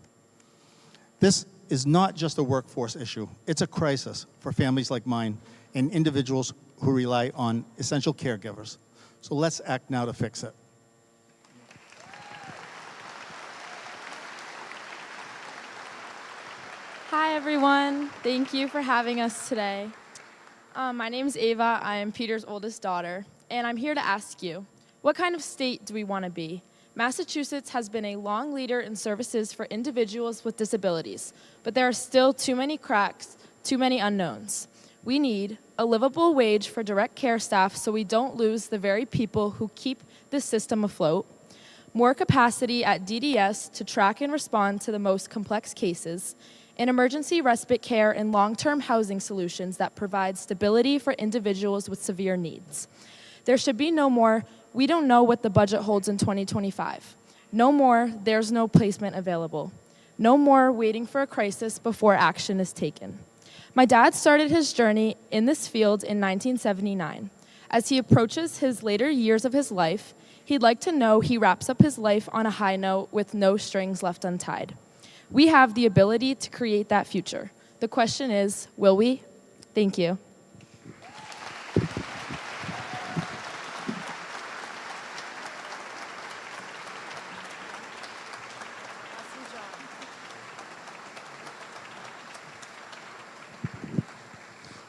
This is not just a workforce issue. It's a crisis for families like mine and individuals who rely on essential caregivers. So let's act now to fix it. Hi, everyone. Thank you for having us today. My name is Ava. I am Peter's oldest daughter, and I'm here to ask you, what kind of state do we want to be? Massachusetts has been a long leader in services for individuals with disabilities, but there are still too many cracks, too many unknowns. We need a livable wage for direct care staff so we don't lose the very people who keep this system afloat, more capacity at DDS to track and respond to the most complex cases, and emergency respite care and long-term housing solutions that provide stability for individuals with severe needs. There should be no more, we don't know what the budget holds in 2025. No more, there's no placement available. No more waiting for a crisis before action is taken. My dad started his journey in this field in 1979. As he approaches his later years of his life, he'd like to know he wraps up his life on a high note with no strings left untied. We have the ability to create that future. The question is, will we? Thank you.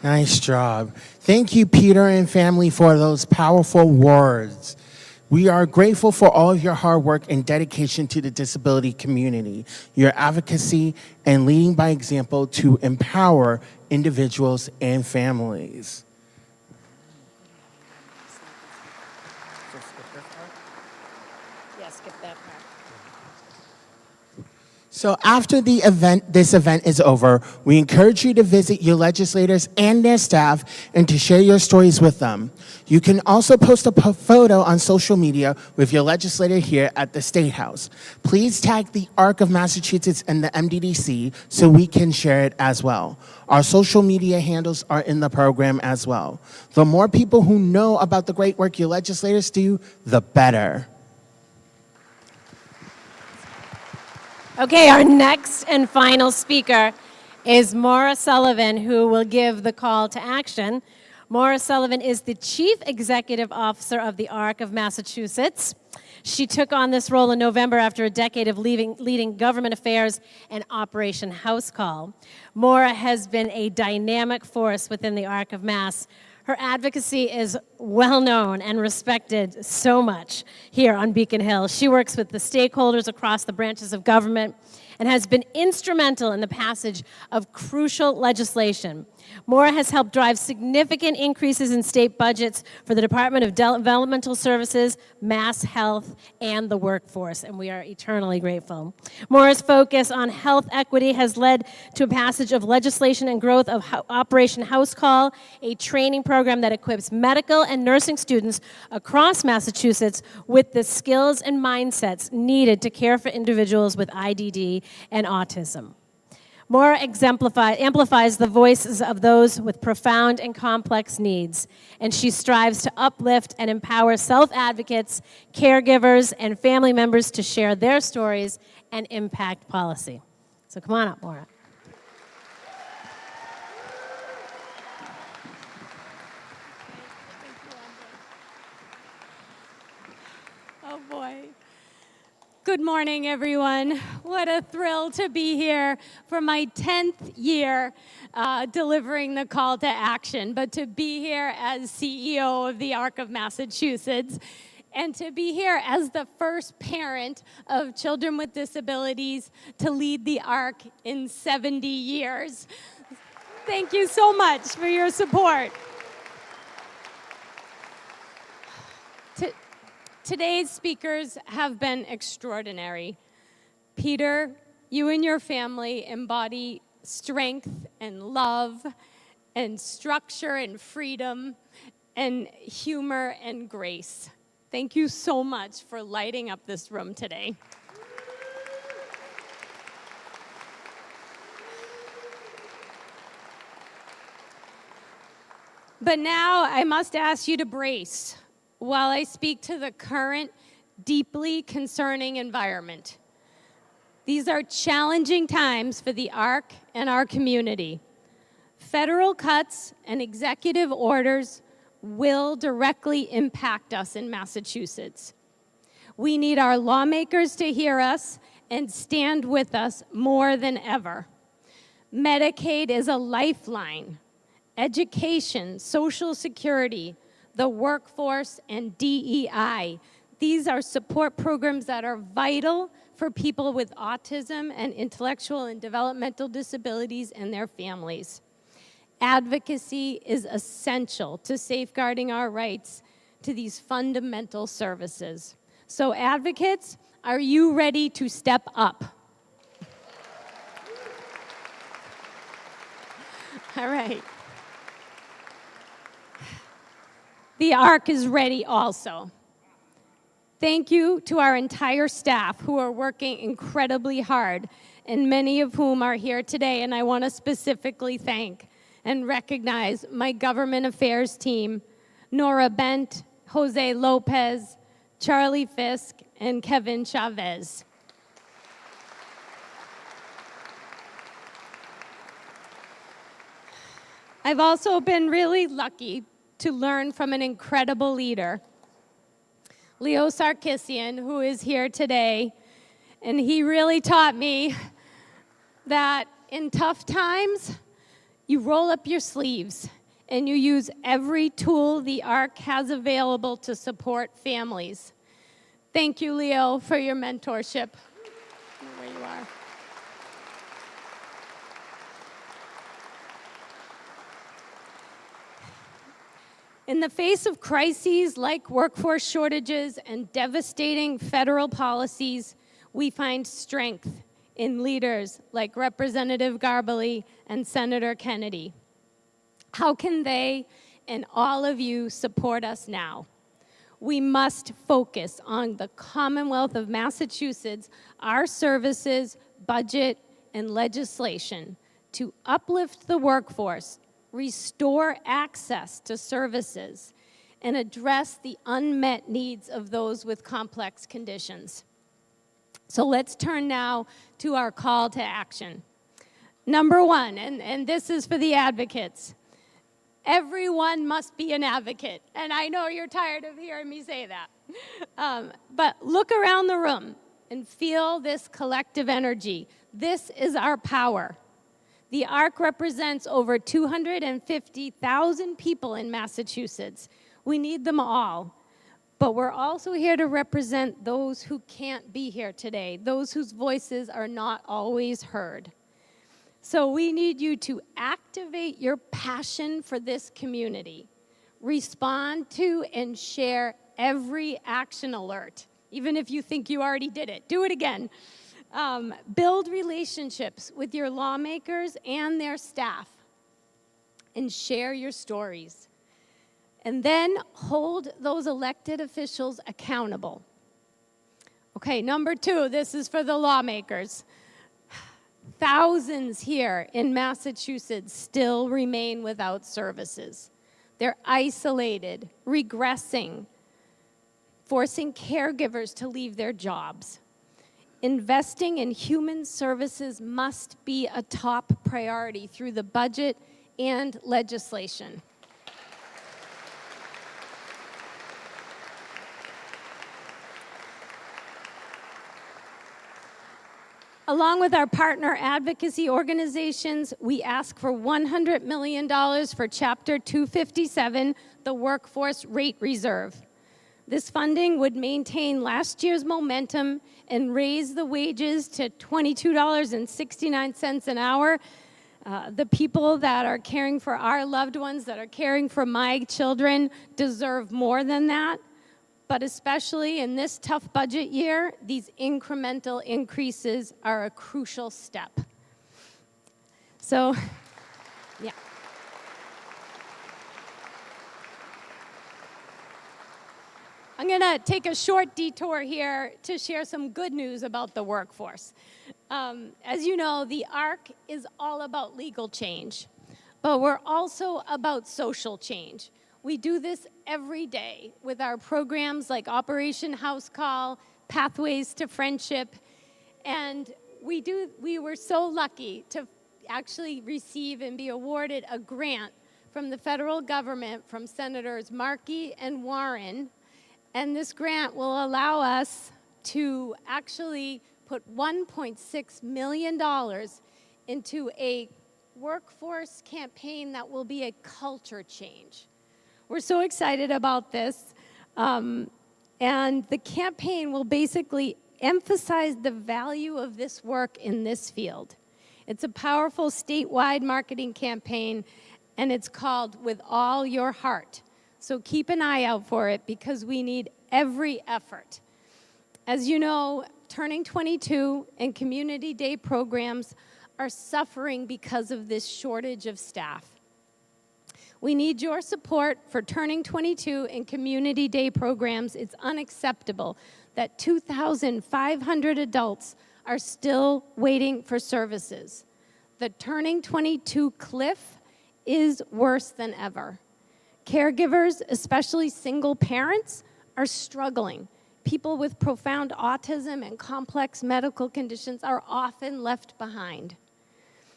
Nice job. Thank you, Peter and family, for those powerful words. We are grateful for all of your hard work and dedication to the disability community, your advocacy, and leading by example to empower individuals and families. So after this event is over, we encourage you to visit your legislators and their staff and to share your stories with them. You can also post a photo on social media with your legislator here at the State House. Please tag the ARC of Massachusetts and the MDDC so we can share it as well. Our social media handles are in the program as well. The more people who know about the great work your legislators do, the better. Okay, our next and final speaker is Maura Sullivan, who will give the call to action. Maura Sullivan is the Chief Executive Officer of the ARC of Massachusetts. She took on this role in November after a decade of leading government affairs and Operation House Call. Maura has been a dynamic force within the ARC of Mass. Her advocacy is well known and respected so much here on Beacon Hill. She works with the stakeholders across the branches of government and has been instrumental in the passage of crucial legislation. Maura has helped drive significant increases in state budgets for the Department of Developmental Services, Mass Health, and the workforce, and we are eternally grateful. Maura's focus on health equity has led to a passage of legislation and growth of Operation House Call, a training program that equips medical and nursing students across Massachusetts with the skills and mindsets needed to care for individuals with IDD and autism. Maura amplifies the voices of those with profound and complex needs, and she strives to uplift and empower self-advocates, caregivers, and family members to share their stories and impact policy. So come on up, Maura. Oh boy. Good morning, everyone. What a thrill to be here for my 10th year delivering the call to action, but to be here as CEO of the ARC of Massachusetts and to be here as the first parent of children with disabilities to lead the ARC in 70 years. Thank you so much for your support. Today's speakers have been extraordinary. Peter, you and your family embody strength and love and structure and freedom and humor and grace. Thank you so much for lighting up this room today. But now I must ask you to brace while I speak to the current, deeply concerning environment. These are challenging times for the ARC and our community. Federal cuts and executive orders will directly impact us in Massachusetts. We need our lawmakers to hear us and stand with us more than ever. Medicaid is a lifeline. Education, Social Security, the workforce, and DEI. These are support programs that are vital for people with autism and intellectual and developmental disabilities and their families. Advocacy is essential to safeguarding our rights to these fundamental services. So advocates, are you ready to step up? All right. The ARC is ready also. Thank you to our entire staff who are working incredibly hard, and many of whom are here today, and I want to specifically thank and recognize my government affairs team, Nora Bent, Jose Lopez, Charlie Fisk, and Kevin Chavez. I've also been really lucky to learn from an incredible leader, Leo Sarkisian, who is here today. And he really taught me that in tough times, You roll up your sleeves and you use every tool the ARC has available to support families. Thank you, Leo, for your mentorship. I don't know where you are. In the face of crises like workforce shortages and devastating federal policies, we find strength in leaders like Representative Garballey and Senator Kennedy. How can they and all of you support us now? We must focus on the Commonwealth of Massachusetts, our services, budget, and legislation to uplift the workforce, restore access to services, and address the unmet needs of those with complex conditions. So let's turn now to our call to action. Number one, and this is for the advocates. Everyone must be an advocate, and I know you're tired of hearing me say that. But look around the room and feel this collective energy. This is our power. The ARC represents over 250,000 people in Massachusetts. We need them all. But we're also here to represent those who can't be here today, those whose voices are not always heard. So we need you to activate your passion for this community. Respond to and share every action alert, even if you think you already did it. Do it again. Build relationships with your lawmakers and their staff, and share your stories. And then hold those elected officials accountable. Okay, number two, this is for the lawmakers. Thousands here in Massachusetts still remain without services. They're isolated, regressing, forcing caregivers to leave their jobs. Investing in human services must be a top priority through the budget and legislation. Along with our partner advocacy organizations, we ask for $100 million for Chapter 257, the Workforce Rate Reserve. This funding would maintain last year's momentum and raise the wages to $22.69 an hour. The people that are caring for our loved ones, that are caring for my children, deserve more than that. But especially in this tough budget year, these incremental increases are a crucial step. So, yeah. I'm going to take a short detour here to share some good news about the workforce. As you know, the ARC is all about legal change, but we're also about social change. We do this every day with our programs like Operation House Call, Pathways to Friendship, and we were so lucky to actually receive and be awarded a grant from the federal government from Senators Markey and Warren, and this grant will allow us to actually put $1.6 million into a workforce campaign that will be a culture change. We're so excited about this, and the campaign will basically emphasize the value of this work in this field. It's a powerful statewide marketing campaign, and it's called With All Your Heart. So keep an eye out for it because we need every effort. As you know, Turning 22 and Community Day programs are suffering because of this shortage of staff. We need your support for Turning 22 and Community Day programs. It's unacceptable that 2,500 adults are still waiting for services. The Turning 22 cliff is worse than ever. Caregivers, especially single parents, are struggling. People with profound autism and complex medical conditions are often left behind.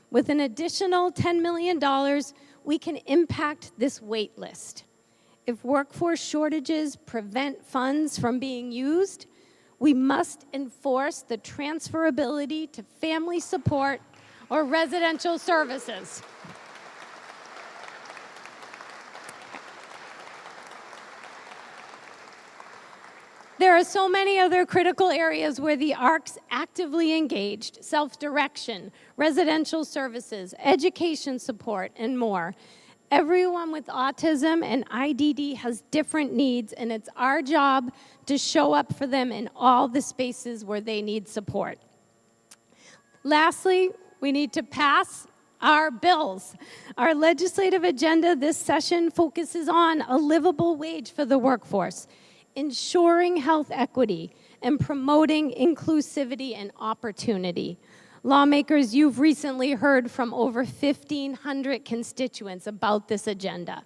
With an additional $10 million, we can impact this wait list. If workforce shortages prevent funds from being used, we must enforce the transferability to family support or residential services. There are so many other critical areas where the ARC's actively engaged: self-direction, residential services, education support, and more. Everyone with autism and IDD has different needs, and it's our job to show up for them in all the spaces where they need support. Lastly, we need to pass our bills. Our legislative agenda this session focuses on a livable wage for the workforce, ensuring health equity, and promoting inclusivity and opportunity. Lawmakers, you've recently heard from over 1,500 constituents about this agenda.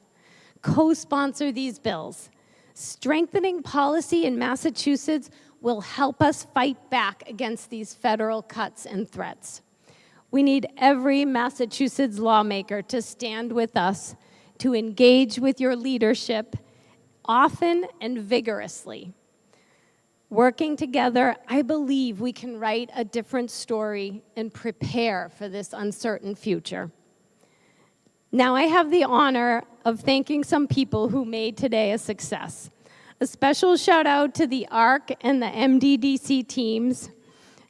Co-sponsor these bills. Strengthening policy in Massachusetts will help us fight back against these federal cuts and threats. We need every Massachusetts lawmaker to stand with us, to engage with your leadership often and vigorously. Working together, I believe we can write a different story and prepare for this uncertain future. Now I have the honor of thanking some people who made today a success. A special shout out to the ARC and the MDDC teams,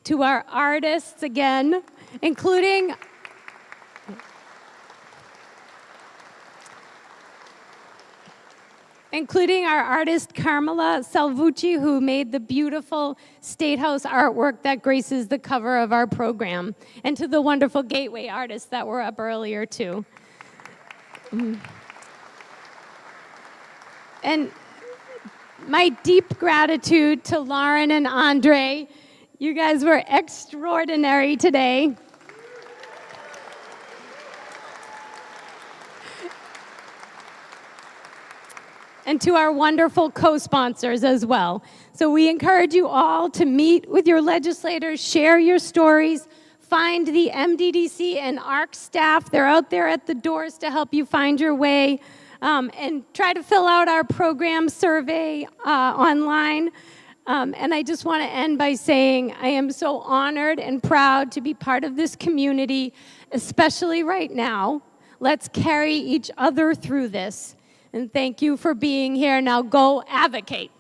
to our artists again, including our artist Carmela Salvucci, who made the beautiful State House artwork that graces the cover of our program, and to the wonderful Gateway artists that were up earlier too. And my deep gratitude to Lauren and Andre. You guys were extraordinary today. And to our wonderful co-sponsors as well. So we encourage you all to meet with your legislators, share your stories, find the MDDC and ARC staff. They're out there at the doors to help you find your way, and try to fill out our program survey online. And I just want to end by saying I am so honored and proud to be part of this community, especially right now. Let's carry each other through this. And thank you for being here. Now go advocate.